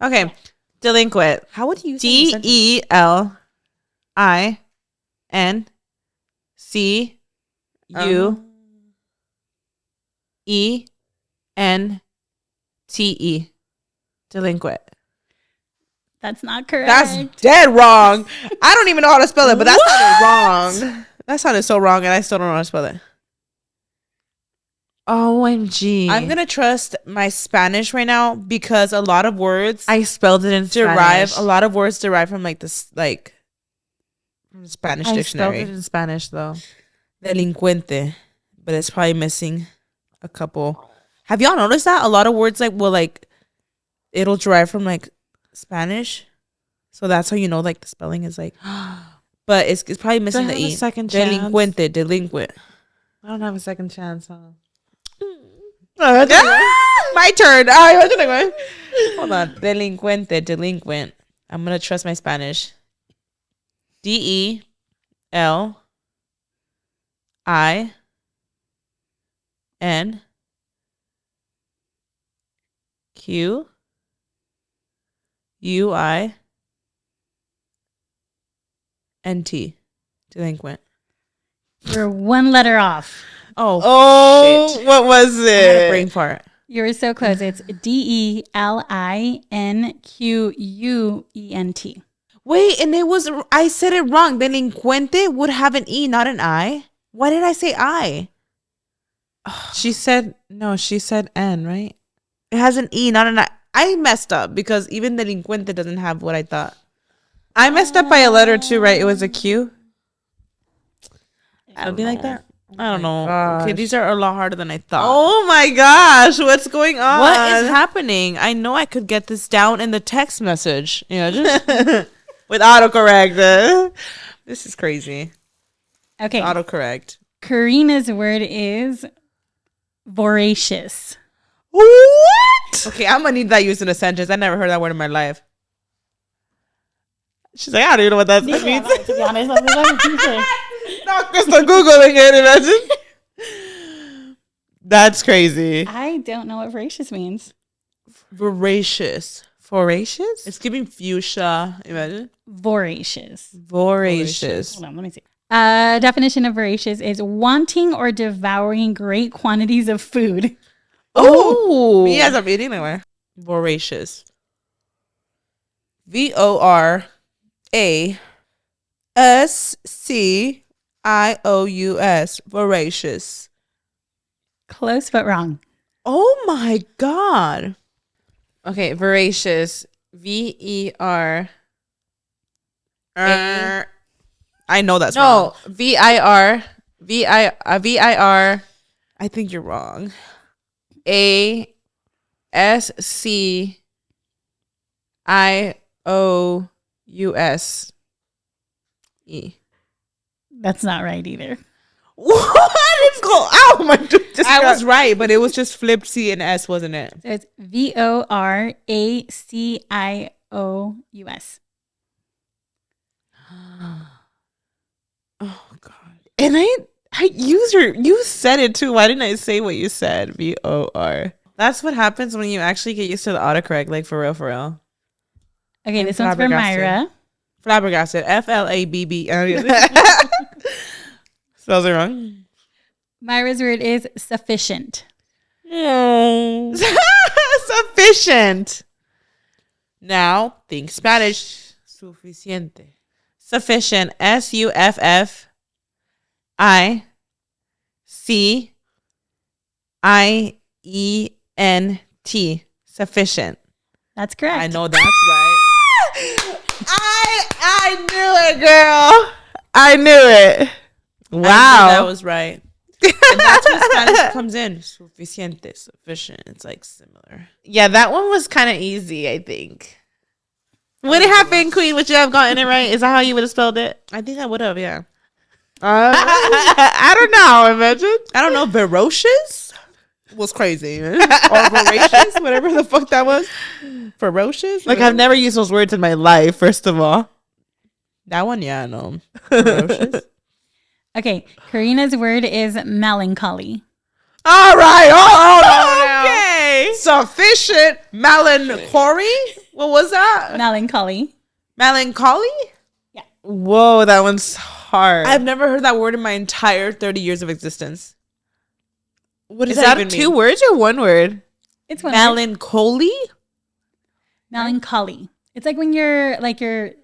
Okay. Delinquent. How would you use it? DELINQUENTE. Delinquent. That's not correct. That's dead wrong. I don't even know how to spell it, but that sounded wrong. That sounded so wrong, and I still don't know how to spell it. OMG. I'm gonna trust my Spanish right now because a lot of words I spelled it in Spanish. A lot of words derive from like this, like from the Spanish dictionary. I spelled it in Spanish though. Delincuente, but it's probably missing a couple. Have y'all noticed that a lot of words it'll derive from like Spanish, so that's how you know like the spelling is like. But it's probably missing the E. Second chance. Delinquent. I don't have a second chance, huh? My turn. Hold on. Delinquent. I'm gonna trust my Spanish. DELINQUENTE. Delinquent. You're one letter off. Oh, shit. What was I had a it? brain fart. You were so close. It's DELINQUENT. Wait, and I said it wrong. Delinquente would have an E, not an I. Why did I say I? She said N, right? It has an E, not an I. I messed up because even delinquente doesn't have what I thought. I messed up by a letter too, right? It was a Q. Something like that. I don't know. Gosh. Okay, these are a lot harder than I thought. Oh my gosh, what's going on? What is happening? I know I could get this down in the text message. Just with autocorrect? This is crazy. Okay. Autocorrect. Karina's word is voracious. What? Okay, I'm gonna need that used in a sentence. I never heard that word in my life. She's like, I don't even know what that means. To be honest, No, Crystal Googling it, imagine. That's crazy. I don't know what voracious means. Voracious. Voracious? It's giving fuchsia. Imagine. Voracious. Voracious. Hold on, let me see. Definition of voracious is wanting or devouring great quantities of food. Oh, me as I'm eating anywhere. Voracious. VORASCIOUS. Voracious. Close but wrong. Oh my God. Okay, voracious. VER. I know that's No, wrong. VIR. I think you're wrong. ASCIOUSE. That's not right either. What is going on? Oh my God. I was right, but it was just flipped C and S, wasn't it? So it's VORACIOUS. Oh God. And you said it too. Why didn't I say what you said? VOR. That's what happens when you actually get used to the autocorrect, like for real, for real. Okay, this one's for Mayra. Flabbergasted. FLABB. Spells it wrong. Myra's word is sufficient. Sufficient. Now think Spanish. Suficiente. Sufficient. SUFFICIENT. Sufficient. That's correct. I know that's right. I knew it, girl. I knew it. Wow. That was right. And that's when Spanish comes in. Suficiente, sufficient. It's like similar. Yeah, that one was kind of easy, I think. Would it have been Queen? Would you have gotten it right? Is that how you would have spelled it? I think I would have, yeah. I don't know. Imagine. I don't know. Ferocious was crazy. Or voracious, whatever the fuck that was. Ferocious? Like, I've never used those words in my life, first of all. That one, yeah, I know. Ferocious. Okay, Karina's word is melancholy. All right. Oh, no, Okay. Sufficient melancholy? What was that? Melancholy. Melancholy? Yeah. Whoa, that one's hard. I've never heard that word in my entire 30 years of existence. What does Is that that even two mean? words or one word? It's one word. Melancholy? Melancholy. It's like when you're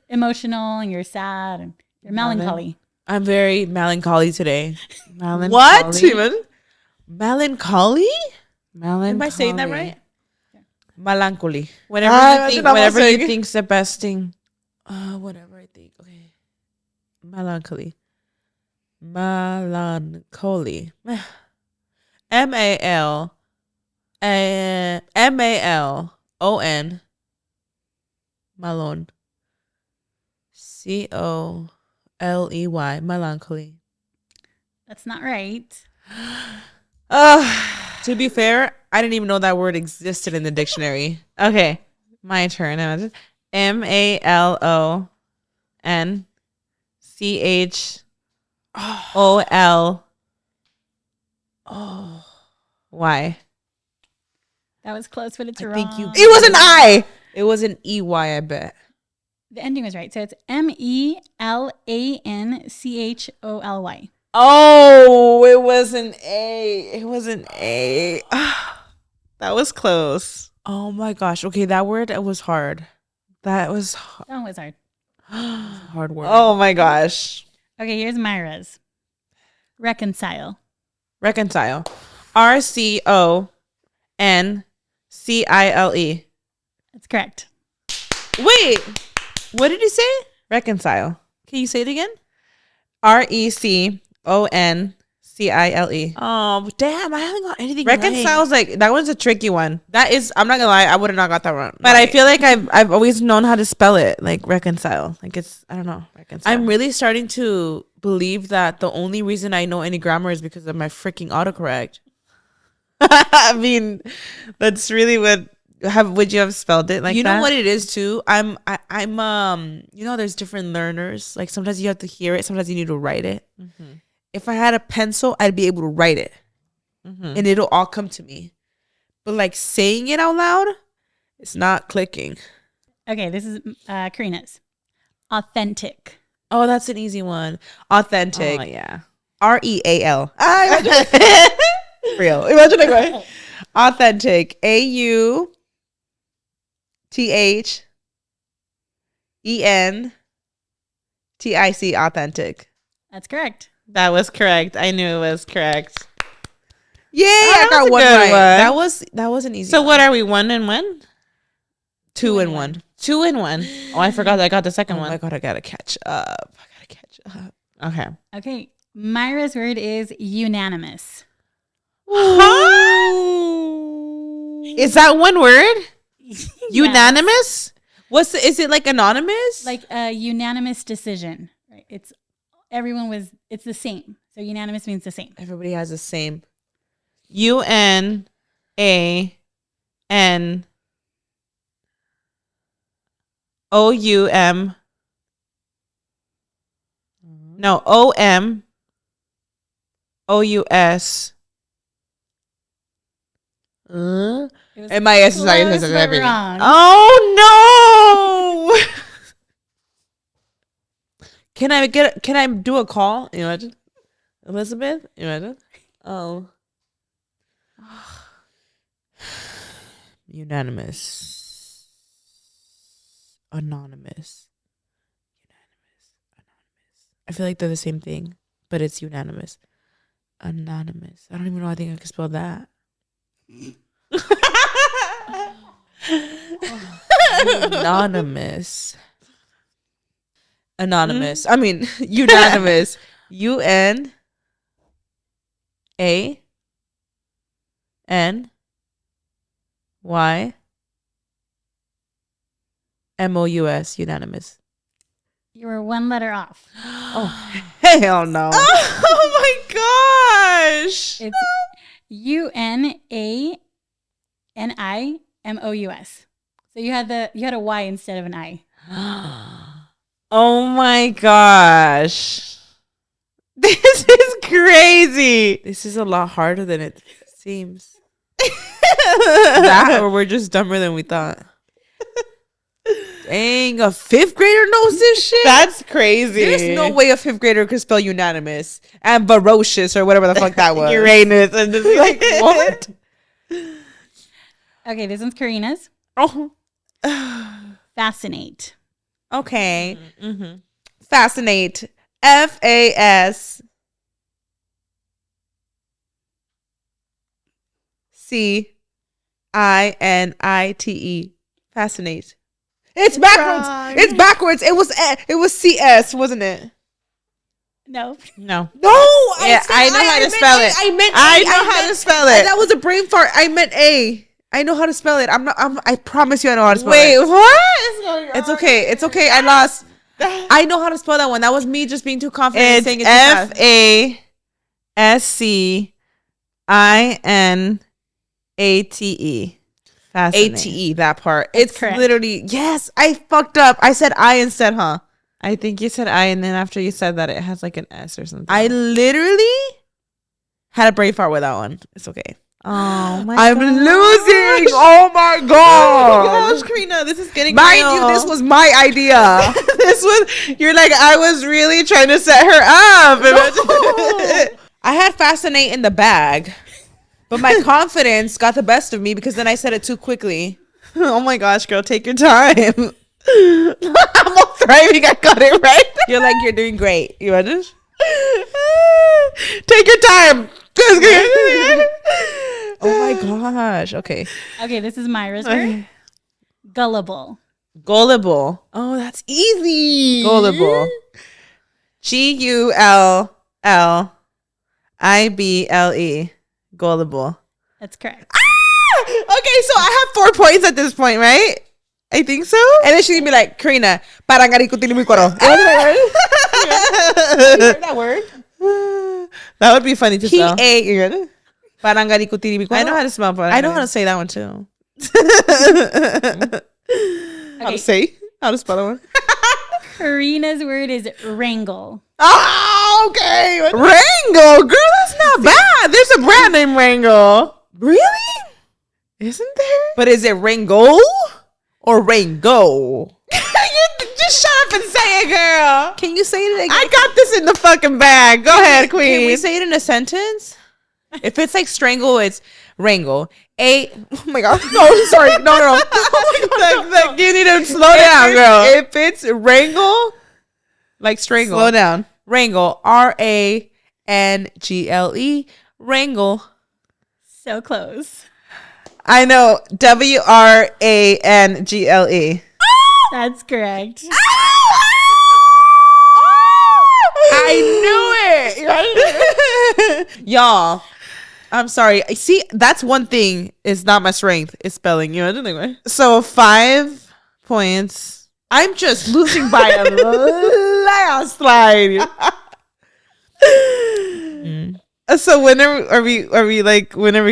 emotional and you're sad and you're melancholy. I'm very melancholy today. Melancholy. What? Even? Melancholy? Melancholy. Am I saying that right? Yeah. Melancholy. Whenever You think's the best thing. Whatever I think. Okay. Melancholy. Melancholy. MALON. Malone. COLEY. Melancholy. That's not right. To be fair, I didn't even know that word existed in the dictionary. Okay, my turn. MALONCHOLY. That was close, but it's I wrong. think you- It was an I. It was an EY, I bet. The ending was right. So it's MELANCHOLY. Oh, it was an A. It was an A. That was close. Oh my gosh. Okay, that word was hard. That was That one was hard. Hard word. oh my gosh. Okay, here's Mayra's. Reconcile. Reconcile. RCONCILE. That's correct. Wait. What did you say? Reconcile. Can you say it again? RECONCILE. Oh, damn. I haven't got anything Reconcile's like that one's a tricky one. That is, I'm not gonna lie, I would have not got that wrong. But I feel like I've always known how to spell it, like reconcile. Like it's I don't know, reconcile. I'm really starting to believe that the only reason I know any grammar is because of my freaking autocorrect. I mean, that's really what would you have spelled it like You that? know what it is too? I'm there's different learners. Like sometimes you have to hear it, sometimes you need to write it. Mm-hmm. If I had a pencil, I'd be able to write it. Mm-hmm. And it'll all come to me. But like saying it out loud, it's not clicking. Okay, this is Karina's. Authentic. Oh, that's an easy one. Authentic. Oh yeah. REAL. Real. Imagine it going. Authentic. AUTHENTIC. Authentic. That's correct. That was correct. I knew it was correct. Yay! That I got was a one good right. one. That was an easy. So one. what are we? 1 and 1? 2 and 1. 2 and 1. Oh, I forgot that I got the second Oh one. my god, I gotta catch up. Okay. Okay, Mayra's word is unanimous. Is that one word? Yes. Unanimous? Is it like anonymous? Like a unanimous decision. Right? It's the same. So unanimous means the same. everybody has the same. UNAN. OUM. No, OM. OUS. It was MIS is not close, but everything. wrong. Oh no! Can I do a call? You imagine? Elizabeth? You imagine? Oh. Unanimous. Anonymous. I feel like they're the same thing, but it's unanimous. Anonymous. I don't even know. I think I can spell that. Anonymous. I mean, unanimous. UNANIMOUS. Unanimous. You were one letter off. Oh hell no! Oh my gosh! It's UNANIMOUS. So you had a Y instead of an I. Oh my gosh! This is crazy. This is a lot harder than it seems. That or we're just dumber than we thought. Dang, a 5th grader knows this shit? That's crazy. There's no way a 5th grader could spell unanimous and ferocious or whatever the fuck that was. Uranus. And just like, what? Okay, this one's Karina's. Oh. Fascinate. Okay. Mm-hmm. Fascinate. FASCINATE. Fascinate. It's backwards. Wrong. It's backwards. It was CS, wasn't it? No. No. No, I know how to spell it. I know how to spell it. That was a brain fart. I meant A. I know how to spell it. I promise you I know how to spell Wait, it. what is going on? It's okay. It's okay. I lost. I know how to spell that one. That was me just being too confident. It's saying it too fast. FASCINATE. ATE, that part. It's correct. literally, yes, I fucked up. I said I instead, huh? I think you said I, and then after you said that, it has like an S or something. I literally had a brain fart with that one. It's okay. Oh my I'm gosh. losing. Oh my god. Oh my gosh, Karina, this is getting Mind real. you, this was my idea. You're like, I was really trying to set her up. I had fascinate in the bag, but my confidence got the best of me because then I said it too quickly. Oh my gosh, girl, take your time. I'm all thriving. I got it right. You're like, you're doing great. You want it? Take your time. Oh my gosh. Okay. Okay, this is Mayra's word. Gullible. Gullible. Oh, that's easy. Gullible. GULLIBLE. Gullible. That's correct. Okay, so I have 4 points at this point, right? I think so. And then she's gonna be like, Karina, parangarikutinimikoro. That word? That would be funny to spell. Parangarikutinimikoro. I know how to spell, but I know how to say that one too. How to say? How to spell that one? Karina's word is wrangle. Oh, okay. Wrangle, girl, that's not bad. There's a brand named Wrangle. Really? Isn't there? But is it Rango or Rango? You just shut up and say it, girl. Can you say it again? I got this in the fucking bag. Go ahead, queen. Can we say it in a sentence? If it's like strangle, it's Wrangle. Oh my god. No, sorry. No. Oh my god. You need to slow down, girl. If it's Wrangle, like strangle. Slow down. Wrangle. RANGLE. Wrangle. So close. I know. WRANGLE. That's correct. I knew it. Y'all, I'm sorry. See, that's one thing. It's not my strength. It's spelling. You know, anyway. So 5 points. I'm just losing by a landslide. So when are we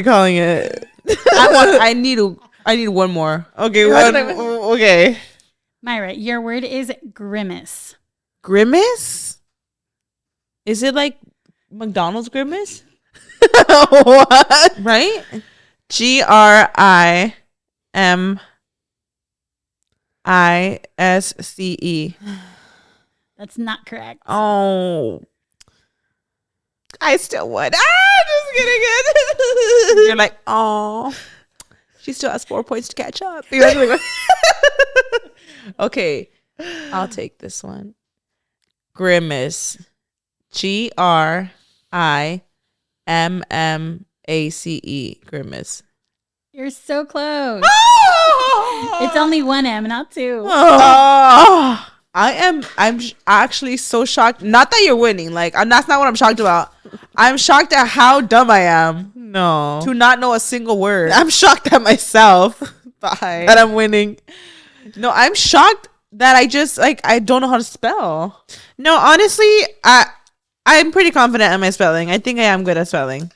calling it? I need one more. Okay, okay. Mayra, your word is grimace. Grimace? Is it like McDonald's grimace? What? Right? GRIMISCE. That's not correct. Oh. I still won. Just kidding. You're like, oh, she still has 4 points to catch up. Okay, I'll take this one. Grimace. GRIMMACE. Grimace. You're so close. It's only one M, not two. Oh. I'm actually so shocked. Not that you're winning. Like, that's not what I'm shocked about. I'm shocked at how dumb I am. No. To not know a single word. I'm shocked at myself Bye. that I'm winning. No, I'm shocked that I don't know how to spell. No, honestly, I'm pretty confident in my spelling. I think I am good at spelling.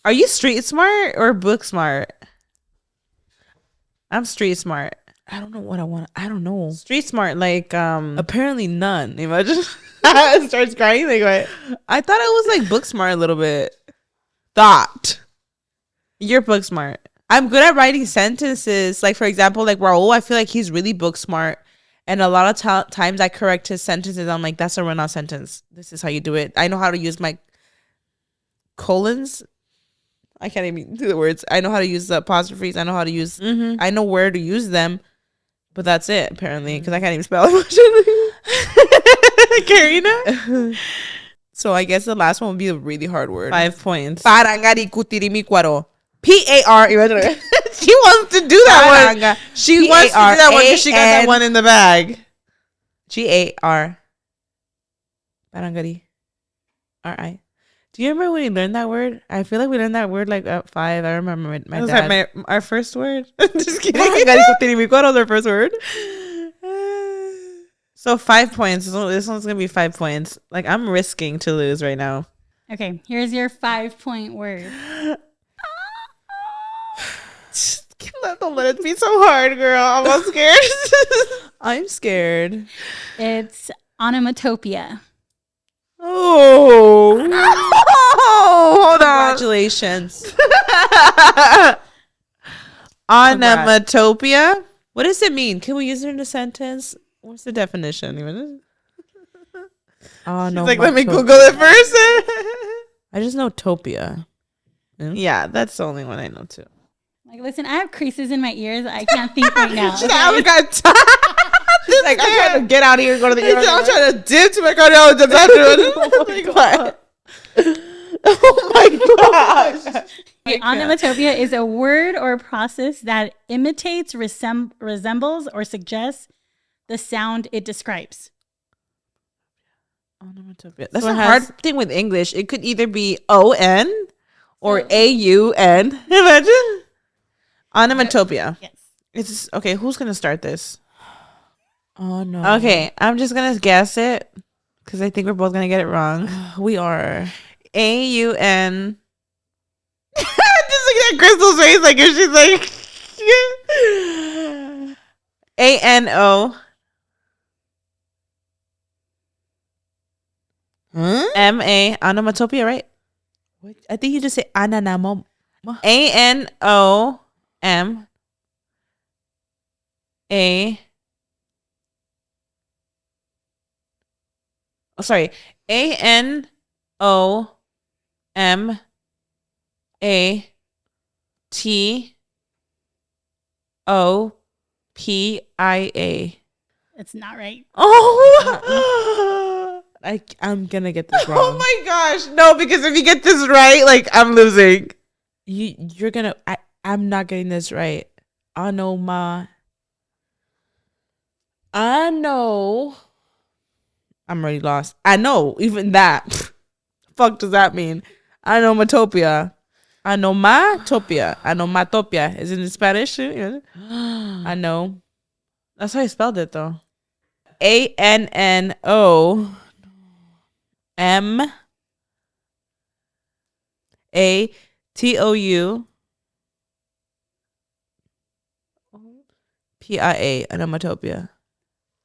Are you street smart or book smart? I'm street smart. I don't know what I want. I don't know. Street smart, like Apparently none. imagine starts crying like what? I thought it was like book smart a little bit. Thought. You're book smart. I'm good at writing sentences. Like, for example, like Raul, I feel like he's really book smart. And a lot of times I correct his sentences. I'm like, that's a run-on sentence. This is how you do it. I know how to use my colons. I can't even do the words. I know how to use the apostrophes. I know how to use, I know where to use them. But that's it, apparently, because I can't even spell it. Karina? So I guess the last one would be a really hard word. 5 points. Parangarikutirimikwaro. P-A-R. She wants to do that one. She wants to do that one because she got that one in the bag. G-A-R. Parangari. R-I. Do you remember when we learned that word? I feel like we learned that word like at 5. I remember my dad. Like our first word. Just kidding. Parangaricutirimikwaro was our first word. So 5 points. This one's going to be 5 points. Like, I'm risking to lose right now. Okay, here's your 5-point word. Don't let it be so hard, girl. I'm all scared. I'm scared. It's onomatopoeia. Oh, hold on. Congratulations. Onomatopoeia. What does it mean? Can we use it in a sentence? What's the definition? Oh no! Like, let me Google it first. I just know topia. Yeah, that's the only one I know too. Like, listen, I have creases in my ears. I can't think right now. She's like, I got time. Like, I'm trying to get out of here and go to the ear. I'm trying to dip to my cardiologist. Oh my gosh. Okay, onomatopoeia is a word or process that imitates, resembles, or suggests the sound it describes. Onomatopoeia. That's a hard thing with English. It could either be O-N or A-U-N. Imagine. Onomatopoeia. Yes. It's okay. Who's gonna start this? Oh no. Okay, I'm just gonna guess it because I think we're both gonna get it wrong. We are. A-U-N. Just looking at Crystal's face, like if she's like A-N-O. M-A. Onomatopoeia, right? What? I think you just say ananamo. A-N-O-M-A. Oh, sorry. A-N-O-M-A-T-O-P-I-A. It's not right. Oh, I'm gonna get this wrong. Oh my gosh. No, because if you get this right, like, I'm losing. You're gonna I'm not getting this right. I know. I'm already lost. I know, even that. Fuck does that mean? Onomatopoeia. Onomatopia. Onomatopia. Is it in Spanish? I know. That's how I spelled it, though. ANOMATOPIA. Onomatopoeia.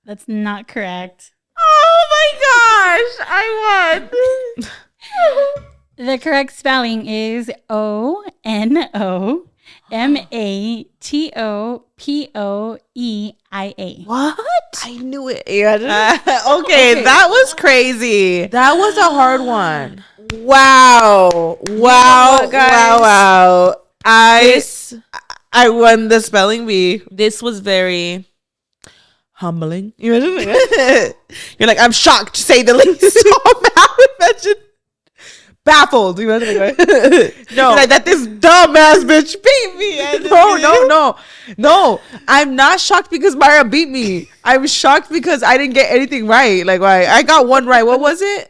That's not correct. Oh my gosh. I won. The correct spelling is Onomatopoeia. What? I knew it. Okay, that was crazy. That was a hard one. Wow. Wow. what, guys? Wow. I won the spelling bee. This was very humbling. You're like, I'm shocked to say the least. Imagine. Baffled. No. You're like, that this dumbass bitch beat me. No. I'm not shocked because Mayra beat me. I'm shocked because I didn't get anything right. Like, why? I got one right. What was it?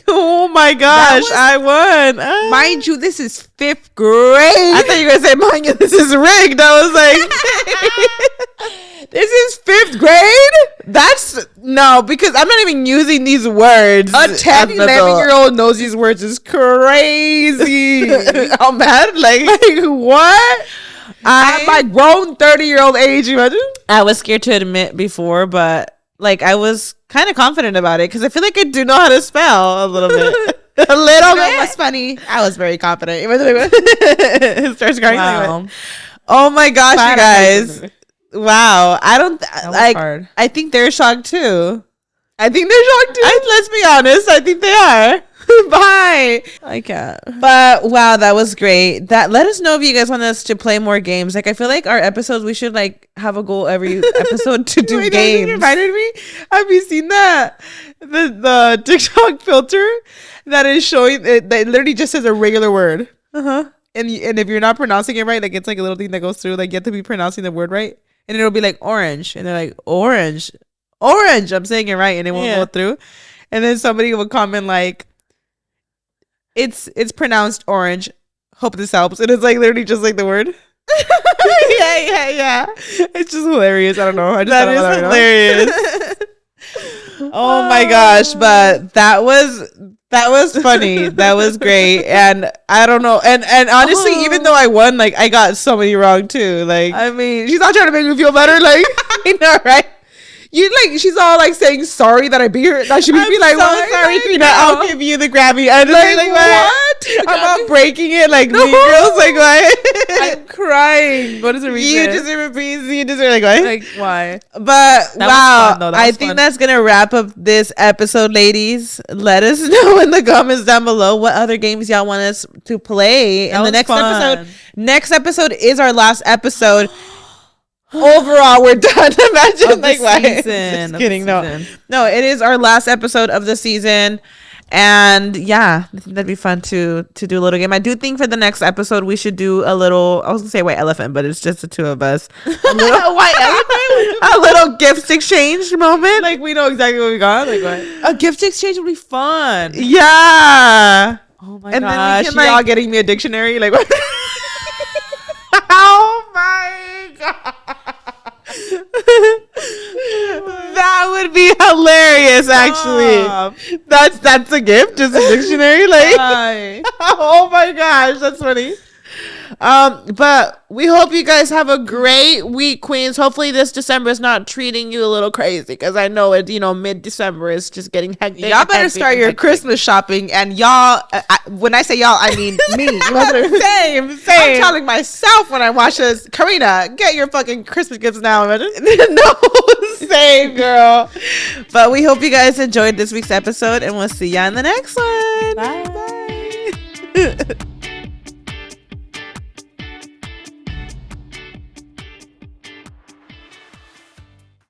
Oh my gosh, I won. Mind you, this is 5th grade. I thought you were going to say, mind you, this is rigged. I was like, this is 5th grade? That's, no, because I'm not even using these words. A 10, 11-year-old knows these words is crazy. I'm mad. Like what? At my grown 30-year-old age, imagine. I was scared to admit before, but like I was kind of confident about it because I feel like I do know how to spell a little bit. A little bit. What's funny? I was very confident. It starts crying. Wow. Oh my gosh, you guys. Wow. I don't like hard. I think they're shocked too. Let's be honest. I think they are. Bye. I can't. But wow, that was great. Let us know if you guys want us to play more games. Like I feel like our episodes, we should like have a goal every episode to do games. You reminded me. Have you seen that? The TikTok filter that is showing it that literally just says a regular word. And if you're not pronouncing it right, like it's like a little thing that goes through. Like you have to be pronouncing the word right, and it'll be like orange, and they're like orange. I'm saying it right, and it won't go through. And then somebody will comment like, It's pronounced orange. Hope this helps. And it's like literally just like the word. yeah. It's just hilarious. I don't know. That is hilarious. Oh my gosh, but that was funny. That was great. And I don't know. And honestly, even though I won, like I got so many wrong too. Like I mean, she's not trying to make me feel better. Like you know, right? You like she's all like saying sorry that I beat her. That should be like, so sorry, Karina. I'll give you the Grammy. And like what? I'm not breaking it like no. Girls. Like what? I'm crying. What is the reason? You deserve like what? Like why? But wow, I think that's gonna wrap up this episode, ladies. Let us know in the comments down below what other games y'all want us to play in the next episode. Next episode is our last episode. Overall, we're done. Imagine like why? Just kidding. No, it is our last episode of the season, and yeah, I think that'd be fun to do a little game. I do think for the next episode we should do a little. I was gonna say white elephant, but it's just the two of us. A little white elephant. A little gift exchange moment. Like we know exactly what we got. Like what? A gift exchange would be fun. Yeah. Oh my gosh! And then y'all getting me a dictionary. Like what? Oh my god. That would be hilarious. Actually, that's a gift, just a dictionary. Like, oh my gosh, that's funny. But we hope you guys have a great week, queens. Hopefully this December is not treating you a little crazy, because I know it, mid-December is just getting hectic. Y'all better start your Christmas shopping, and y'all, when I say y'all, I mean me. Same. I'm telling myself when I watch this, Karina, get your fucking Christmas gifts now. No, same girl. But we hope you guys enjoyed this week's episode, and we'll see ya in the next one. Bye.